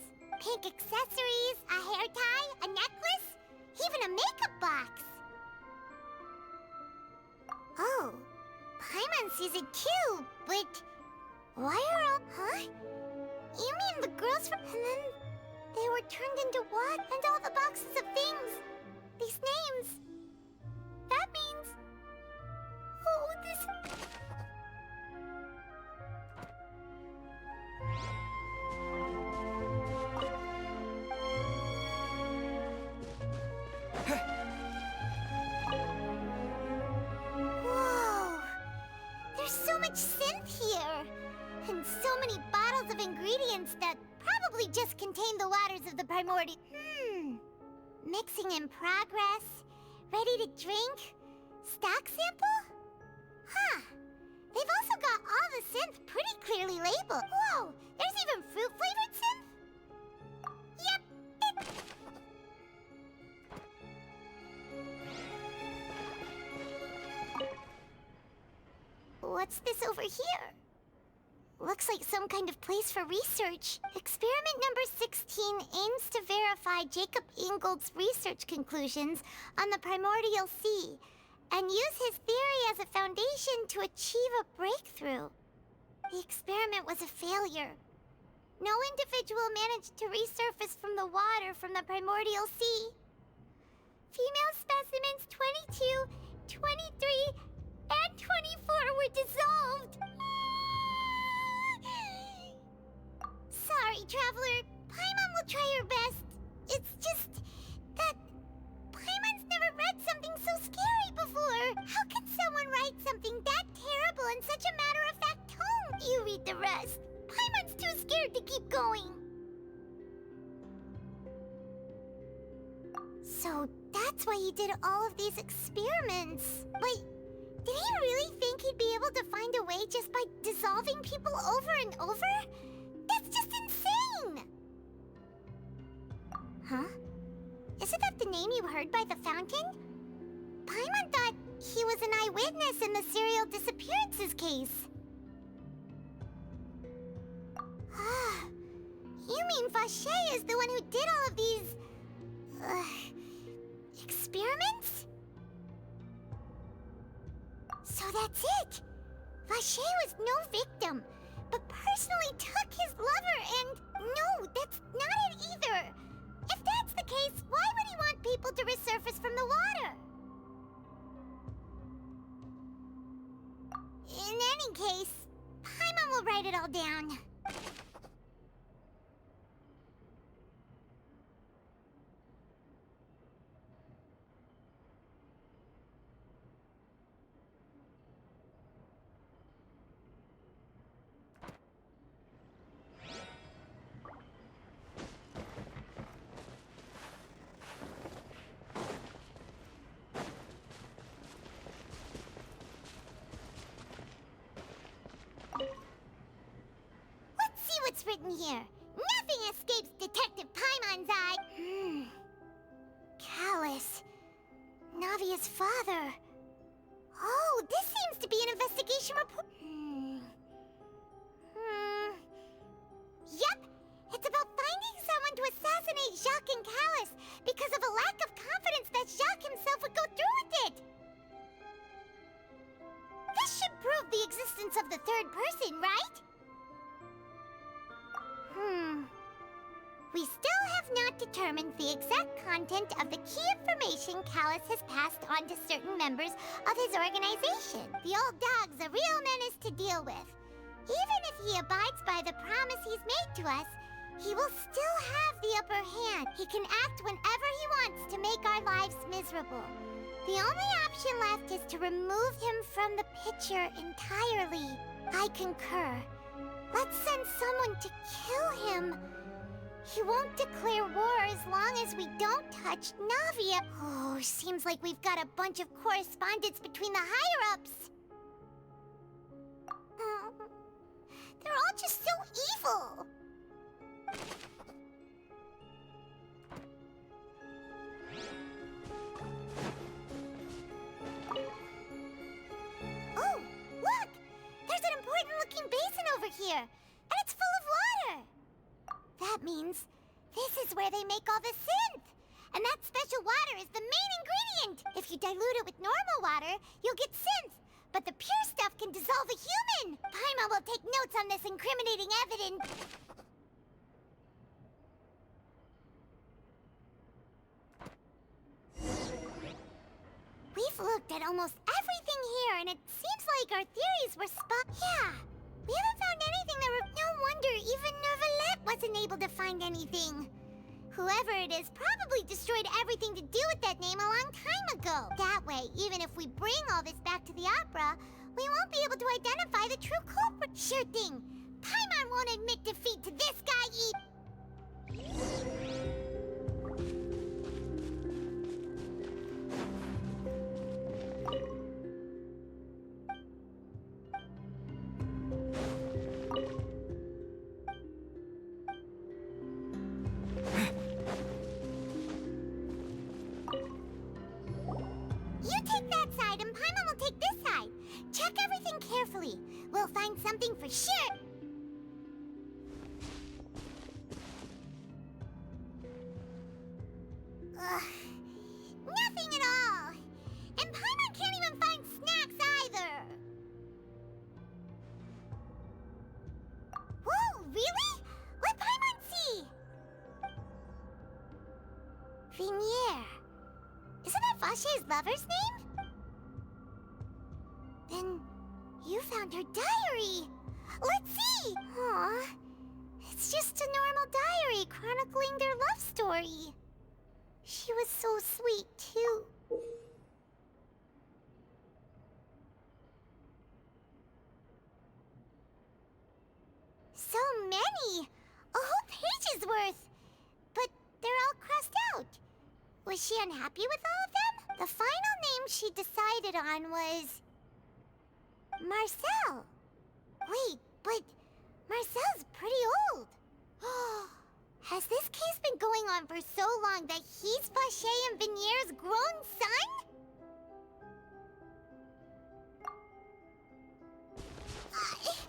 Pink accessories, a hair tie, a necklace, even a makeup box. Oh, Paimon sees it too, but why are all... Huh? You mean the girls from... And then they were turned into what? And all the boxes of things. These names. That means... Oh, this... Whoa! There's so much synth here! And so many bottles of ingredients that probably just contain the waters of the primordial... Mixing in progress, Ready to drink? Stock sample? Huh. They've also got all the synth pretty clearly labeled. Whoa, there's even fruit-flavored synth? Yep, What's this over here? Looks like some kind of place for research. Experiment number 16 aims to verify Jacob Ingold's research conclusions on the primordial sea and use his theory as a foundation to achieve a breakthrough. The experiment was a failure. No individual managed to resurface from the water from the primordial sea. Female specimens 22, 23, and 24 were dissolved. Sorry, Traveler. Paimon will try her best. It's just that Paimon's never read something so scary before. How can someone write something that terrible in such a matter-of-fact tone? You read the rest. Paimon's too scared to keep going. So that's why he did all of these experiments. But did he really think he'd be able to find a way just by dissolving people over and over? That's just insane! Huh? Isn't that the name you heard by the fountain? Paimon thought he was an eyewitness in the serial disappearances case. You mean Vacher is the one who did all of these... experiments? So that's it! Vacher was no victim, but personally took his lover and... No, that's not it either! If that's the case, why would he want people to resurface from the water? In any case, Paimon will write it all down. What's written here? Nothing escapes Detective Paimon's eye. Callus. Navia's father. Oh, this seems to be an investigation report. Yep. It's about finding someone to assassinate Jacques and Callus because of a lack of confidence that Jacques himself would go through with it. This should prove the existence of the third person, right? We still have not determined the exact content of the key information Callus has passed on to certain members of his organization. The old dog's a real menace to deal with. Even if he abides by the promise he's made to us, he will still have the upper hand. He can act whenever he wants to make our lives miserable. The only option left is to remove him from the picture entirely. I concur. Let's send someone to kill him. He won't declare war as long as we don't touch Navia. Oh, seems like we've got a bunch of correspondence between the higher-ups. They're all just so evil. Oh, look! There's an important-looking basin over here, and it's full of water. That means this is where they make all the synth. And that special water is the main ingredient. If you dilute it with normal water, you'll get synth. But the pure stuff can dissolve a human. Paimon will take notes on this incriminating evidence. We've looked at almost everything here, and it seems like our theories were Yeah. We haven't found anything that No wonder even Neuvillette wasn't able to find anything. Whoever it is probably destroyed everything to do with that name a long time ago. That way, even if we bring all this back to the opera, we won't be able to identify the true culprit. Sure thing. Paimon won't admit defeat to this guy take this side. Check everything carefully. We'll find something for sure. Ugh. Nothing at all. And Paimon can't even find snacks either. Whoa, really? What Paimon see? Vinier. Isn't that Vache's lover's name? Then you found her diary. Let's see. Aw. It's just a normal diary chronicling their love story. She was so sweet, too. So many! A whole page's worth! But they're all crossed out. Was she unhappy with all of them? The final name she decided on was... Marcel. Wait, but Marcel's pretty old. Has this case been going on for so long that he's Vache and Vinier's grown son? Heck!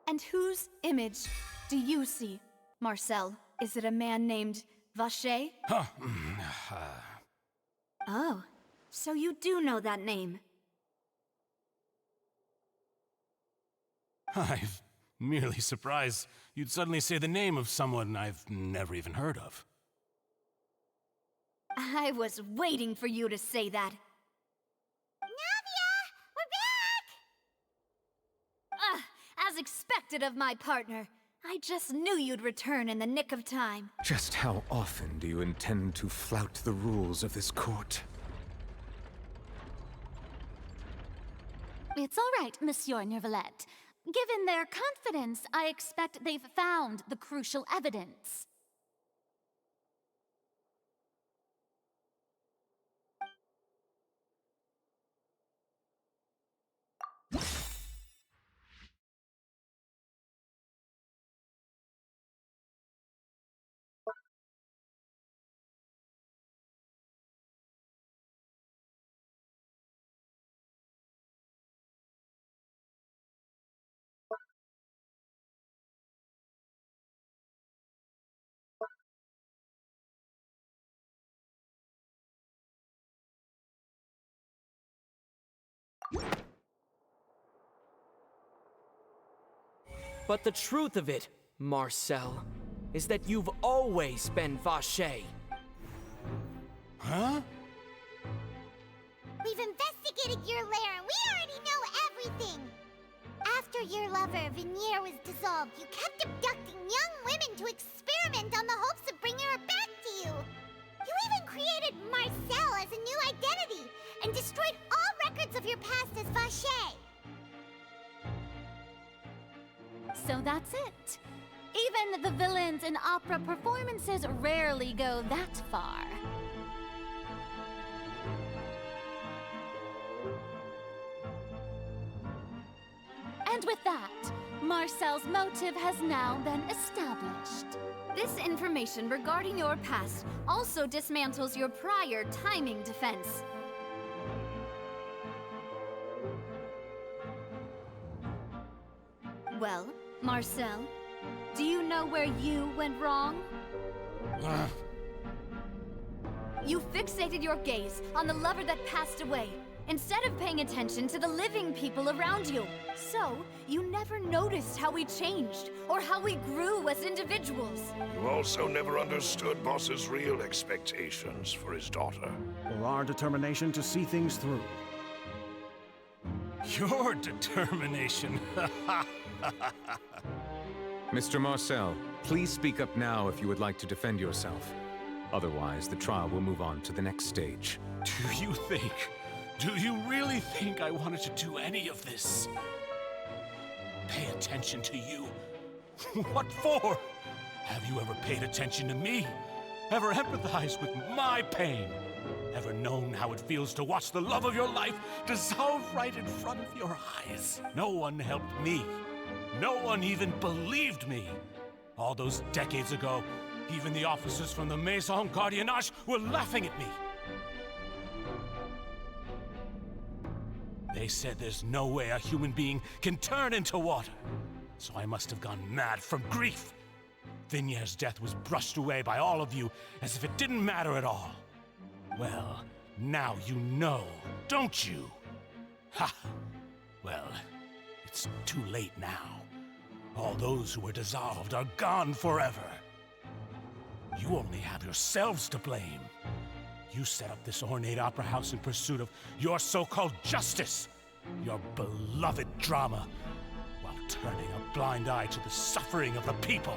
And whose image do you see, Marcel? Is it a man named Vache? Oh, so you do know that name. I'm merely surprised you'd suddenly say the name of someone I've never even heard of. I was waiting for you to say that. Navia! We're back! As expected of my partner. I just knew you'd return in the nick of time. Just how often do you intend to flout the rules of this court? It's all right, Monsieur Neuvillette. Given their confidence, I expect they've found the crucial evidence. But the truth of it, Marcel, is that you've always been Vache. Huh? We've investigated your lair and we already know everything! After your lover, Vinier, was dissolved, you kept abducting young women to experiment on the hopes of bringing her back to you! You even created Marcel as a new identity and destroyed all records of your past as Vache! So that's it. Even the villains in opera performances rarely go that far. And with that, Marcel's motive has now been established. This information regarding your past also dismantles your prior timing defense. Well, Marcel, do you know where you went wrong? You fixated your gaze on the lover that passed away, instead of paying attention to the living people around you. So, you never noticed how we changed, or how we grew as individuals. You also never understood Boss's real expectations for his daughter. Or our determination to see things through. Your determination. Mr. Marcel, please speak up now if you would like to defend yourself. Otherwise, the trial will move on to the next stage. Do you really think I wanted to do any of this? Pay attention to you? What for? Have you ever paid attention to me? Ever empathized with my pain? Ever known how it feels to watch the love of your life dissolve right in front of your eyes? No one helped me. No one even believed me. All those decades ago, even the officers from the Maison Gardiennage were laughing at me. They said there's no way a human being can turn into water. So I must have gone mad from grief. Vignère's death was brushed away by all of you as if it didn't matter at all. Well, now you know, don't you? Ha! Well, it's too late now. All those who were dissolved are gone forever. You only have yourselves to blame. You set up this ornate opera house in pursuit of your so-called justice, your beloved drama, while turning a blind eye to the suffering of the people.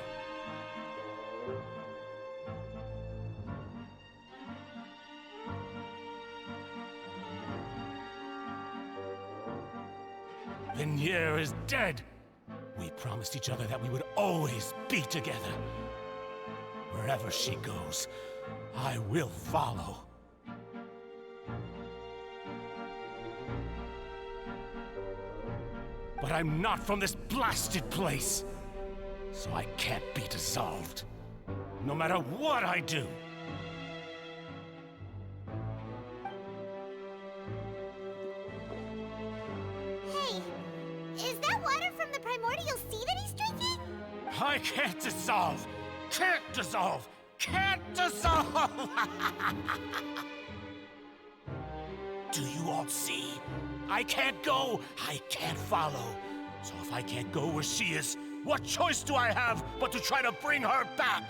Vignère is dead. We promised each other that we would always be together. Wherever she goes, I will follow. But I'm not from this blasted place, so I can't be dissolved, no matter what I do. Hey, is that water from the primordial sea that he's drinking? I can't dissolve! Can't dissolve! Can't dissolve! Do you all see? I can't go! I can't follow! So if I can't go where she is, what choice do I have but to try to bring her back?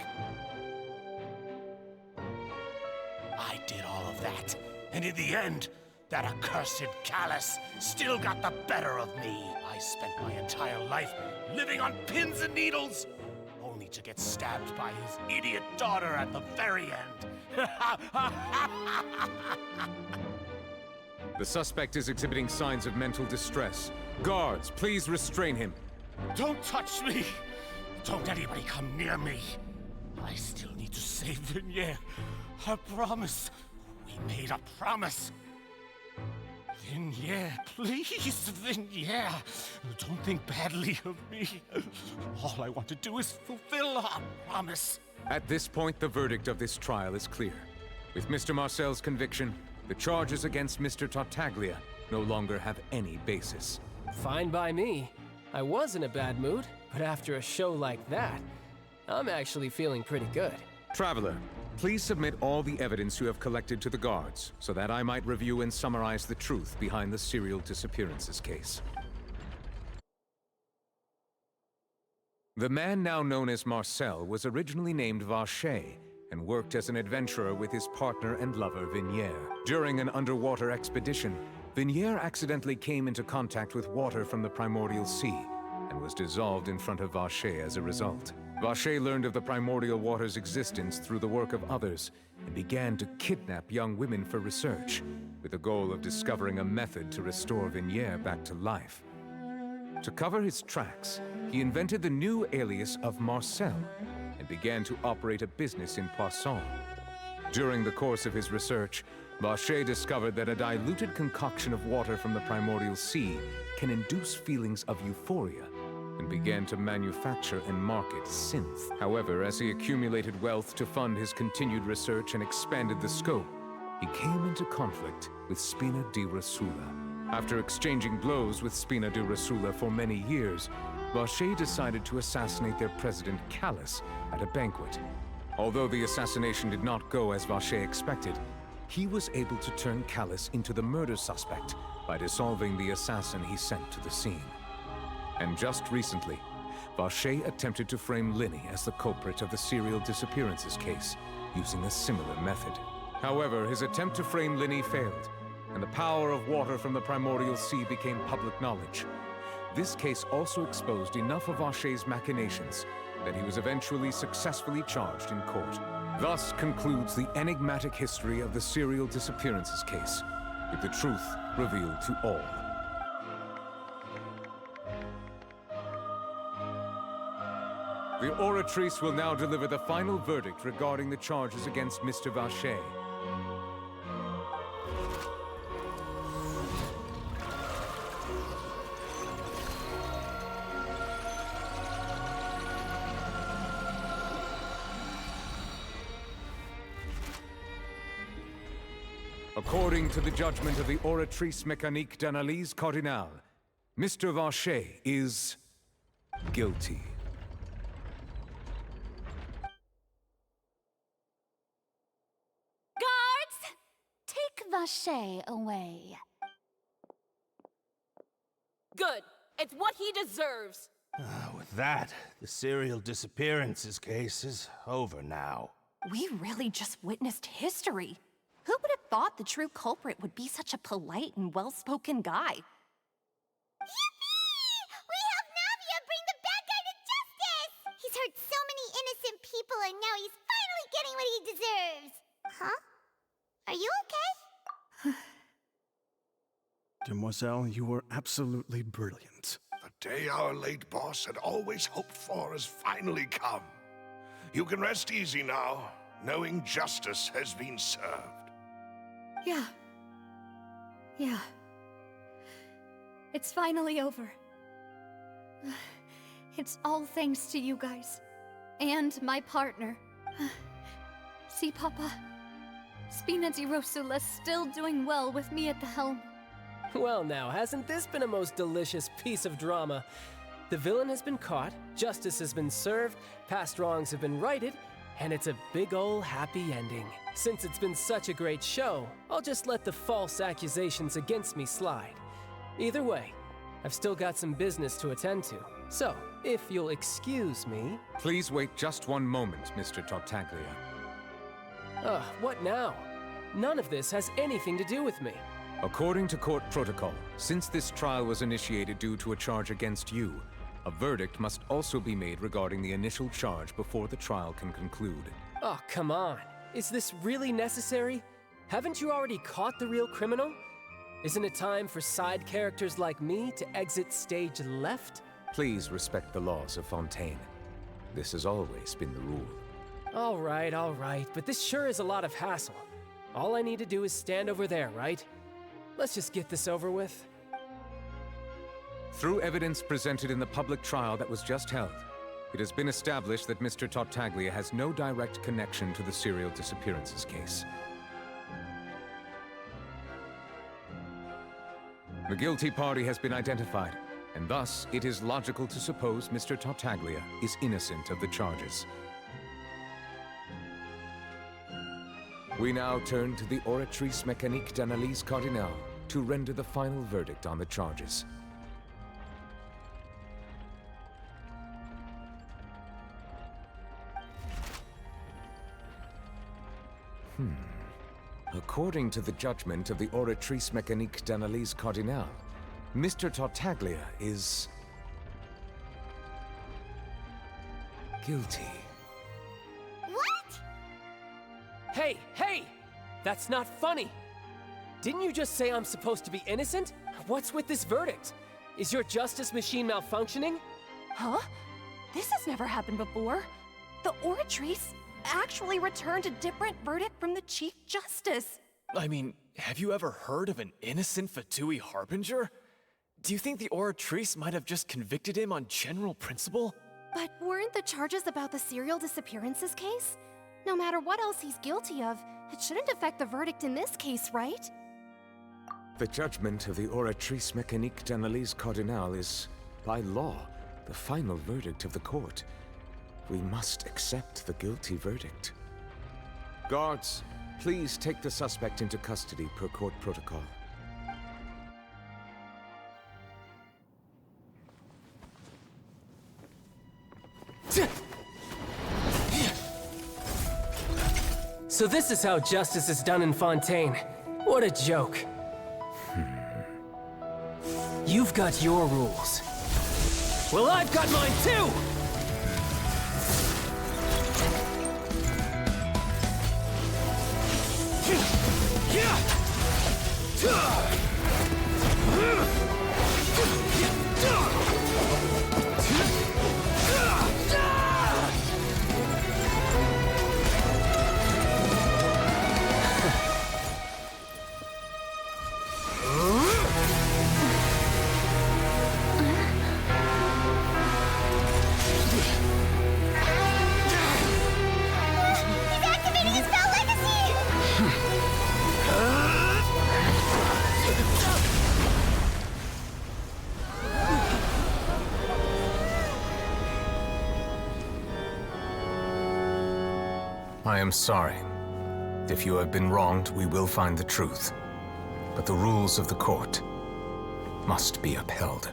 I did all of that, and in the end, that accursed Callus still got the better of me. I spent my entire life living on pins and needles, only to get stabbed by his idiot daughter at the very end. The suspect is exhibiting signs of mental distress. Guards, please restrain him. Don't touch me! Don't anybody come near me! I still need to save Vignère. I promise. We made a promise. Vignère, please, Vignère. Don't think badly of me. All I want to do is fulfill our promise. At this point, the verdict of this trial is clear. With Mr. Marcel's conviction, the charges against Mr. Tartaglia no longer have any basis. Fine by me. I was in a bad mood, but after a show like that, I'm actually feeling pretty good. Traveler, please submit all the evidence you have collected to the guards, so that I might review and summarize the truth behind the serial disappearances case. The man now known as Marcel was originally named Vacher, and worked as an adventurer with his partner and lover, Vignère. During an underwater expedition, Vignère accidentally came into contact with water from the primordial sea, and was dissolved in front of Vacher as a result. Vacher learned of the primordial water's existence through the work of others, and began to kidnap young women for research, with the goal of discovering a method to restore Vignère back to life. To cover his tracks, he invented the new alias of Marcel, and began to operate a business in Poisson. During the course of his research, Vacher discovered that a diluted concoction of water from the primordial sea can induce feelings of euphoria, and began to manufacture and market synth. However, as he accumulated wealth to fund his continued research and expanded the scope, he came into conflict with Spina di Rosula. After exchanging blows with Spina di Rosula for many years, Vacher decided to assassinate their president, Callus, at a banquet. Although the assassination did not go as Vacher expected, he was able to turn Callus into the murder suspect by dissolving the assassin he sent to the scene. And just recently, Vacher attempted to frame Linny as the culprit of the serial disappearances case, using a similar method. However, his attempt to frame Linny failed, and the power of water from the primordial sea became public knowledge. This case also exposed enough of Vacher's machinations that he was eventually successfully charged in court. Thus concludes the enigmatic history of the serial disappearances case, with the truth revealed to all. The oratrice will now deliver the final verdict regarding the charges against Mr. Vacher. According to the judgment of the Oratrice Mécanique d'Analyse Cardinale, Mr. Vacher is guilty. Guards, take Vacher away. Good. It's what he deserves. With that, the serial disappearances case is over now. We really just witnessed history. Who would have thought the true culprit would be such a polite and well-spoken guy? Yippee! We helped Navia bring the bad guy to justice! He's hurt so many innocent people and now he's finally getting what he deserves! Huh? Are you okay? Demoiselle, you were absolutely brilliant. The day our late boss had always hoped for has finally come. You can rest easy now, knowing justice has been served. Yeah. Yeah. It's finally over. It's all thanks to you guys. And my partner. See, Papa? Spina di Rosula's still doing well with me at the helm. Well now, hasn't this been a most delicious piece of drama? The villain has been caught, justice has been served, past wrongs have been righted, and it's a big ol' happy ending. Since it's been such a great show, I'll just let the false accusations against me slide. Either way, I've still got some business to attend to. So, if you'll excuse me... Please wait just one moment, Mr. Tartaglia. What now? None of this has anything to do with me. According to court protocol, since this trial was initiated due to a charge against you, a verdict must also be made regarding the initial charge before the trial can conclude. Oh, come on. Is this really necessary? Haven't you already caught the real criminal? Isn't it time for side characters like me to exit stage left? Please respect the laws of Fontaine. This has always been the rule. All right, but this sure is a lot of hassle. All I need to do is stand over there, right? Let's just get this over with. Through evidence presented in the public trial that was just held, it has been established that Mr. Tartaglia has no direct connection to the serial disappearances case. The guilty party has been identified, and thus it is logical to suppose Mr. Tartaglia is innocent of the charges. We now turn to the Oratrice Mécanique d'Analyse Cardinale to render the final verdict on the charges. According to the judgment of the Oratrice Mécanique d'Analyse Cardinale, Mr. Tartaglia is... guilty. What? Hey! That's not funny! Didn't you just say I'm supposed to be innocent? What's with this verdict? Is your justice machine malfunctioning? Huh? This has never happened before. The Oratrice actually returned a different verdict from the Chief Justice. I mean, have you ever heard of an innocent Fatui Harbinger? Do you think the Oratrice might have just convicted him on general principle? But weren't the charges about the serial disappearances case? No matter what else he's guilty of, it shouldn't affect the verdict in this case, right? The judgment of the Oratrice Mécanique d'Analyse Cardinale is, by law, the final verdict of the court. We must accept the guilty verdict. Guards, please take the suspect into custody per court protocol. So this is how justice is done in Fontaine. What a joke. You've got your rules. Well, I've got mine too! He's activating his spell legacy! I am sorry. If you have been wronged, we will find the truth. But the rules of the court must be upheld.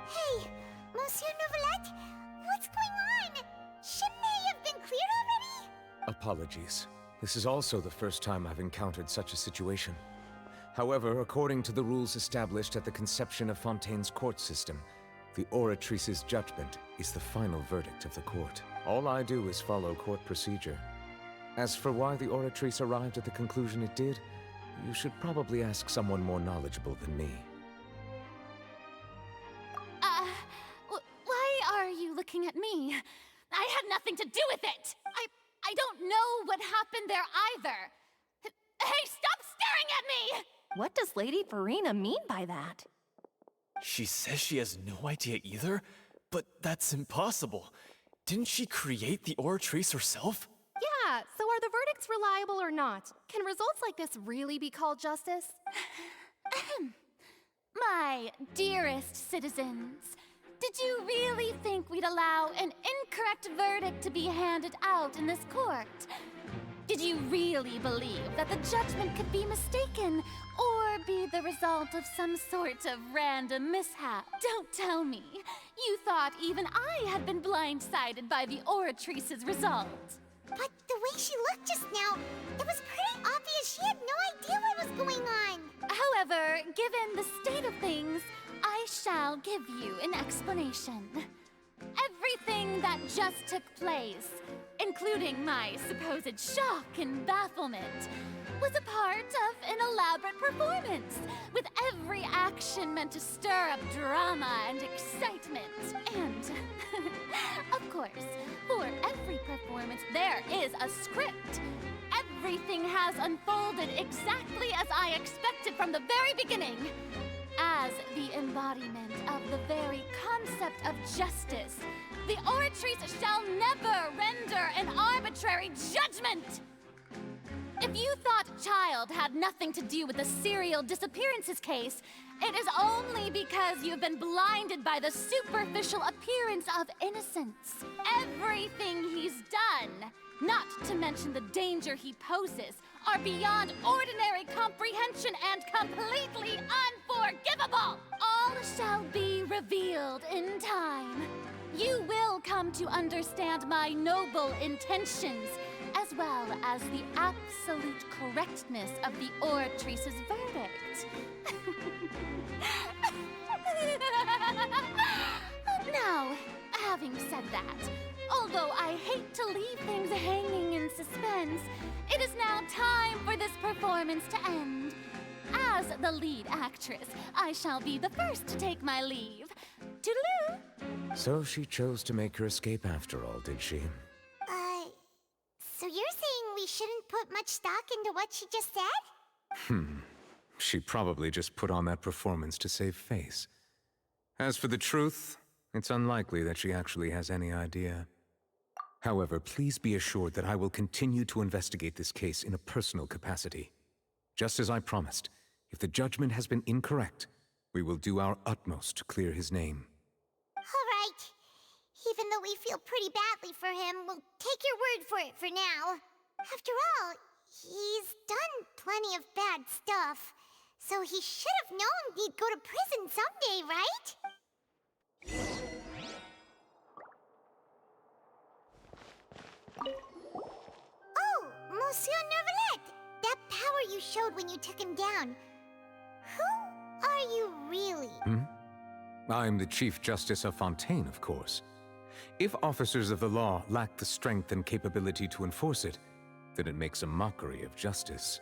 Hey, Monsieur Neuvillette, what's going on? Shouldn't they have been cleared already? Apologies. This is also the first time I've encountered such a situation. However, according to the rules established at the conception of Fontaine's court system, the Oratrice's judgment is the final verdict of the court. All I do is follow court procedure. As for why the Oratrice arrived at the conclusion it did, you should probably ask someone more knowledgeable than me. Why are you looking at me? I had nothing to do with it! I don't know what happened there either! Hey, stop staring at me! What does Lady Furina mean by that? She says she has no idea either, but that's impossible. Didn't she create the Oratrice herself? Yeah, so are the verdicts reliable or not? Can results like this really be called justice? My dearest citizens, did you really think we'd allow an incorrect verdict to be handed out in this court? Did you really believe that the judgment could be mistaken or be the result of some sort of random mishap? Don't tell me. You thought even I had been blindsided by the Oratrice's result. But the way she looked just now, it was pretty obvious she had no idea what was going on. However, given the state of things, I shall give you an explanation. Everything that just took place, including my supposed shock and bafflement, was a part of an elaborate performance, with every action meant to stir up drama and excitement. And, of course, for every performance there is a script. Everything has unfolded exactly as I expected from the very beginning. As the embodiment of the very concept of justice, the Oratrice shall never render an arbitrary judgment! If you thought Child had nothing to do with the serial disappearances case, it is only because you've been blinded by the superficial appearance of innocence. Everything he's done, not to mention the danger he poses, are beyond ordinary comprehension and completely unforgivable! All shall be revealed in time. You will come to understand my noble intentions, as well as the absolute correctness of the Oratrice's verdict. Now, having said that, although I hate to leave things hanging in suspense, it is now time for this performance to end. As the lead actress, I shall be the first to take my leave. Toodaloo! So she chose to make her escape after all, did she? So you're saying we shouldn't put much stock into what she just said? She probably just put on that performance to save face. As for the truth, it's unlikely that she actually has any idea. However, please be assured that I will continue to investigate this case in a personal capacity. Just as I promised, if the judgment has been incorrect, we will do our utmost to clear his name. All right. Even though we feel pretty badly for him, we'll take your word for it for now. After all, he's done plenty of bad stuff, so he should have known he'd go to prison someday, right? Oh, Monsieur Neuvillette! That power you showed when you took him down. Who are you really? I'm the Chief Justice of Fontaine, of course. If officers of the law lack the strength and capability to enforce it, then it makes a mockery of justice.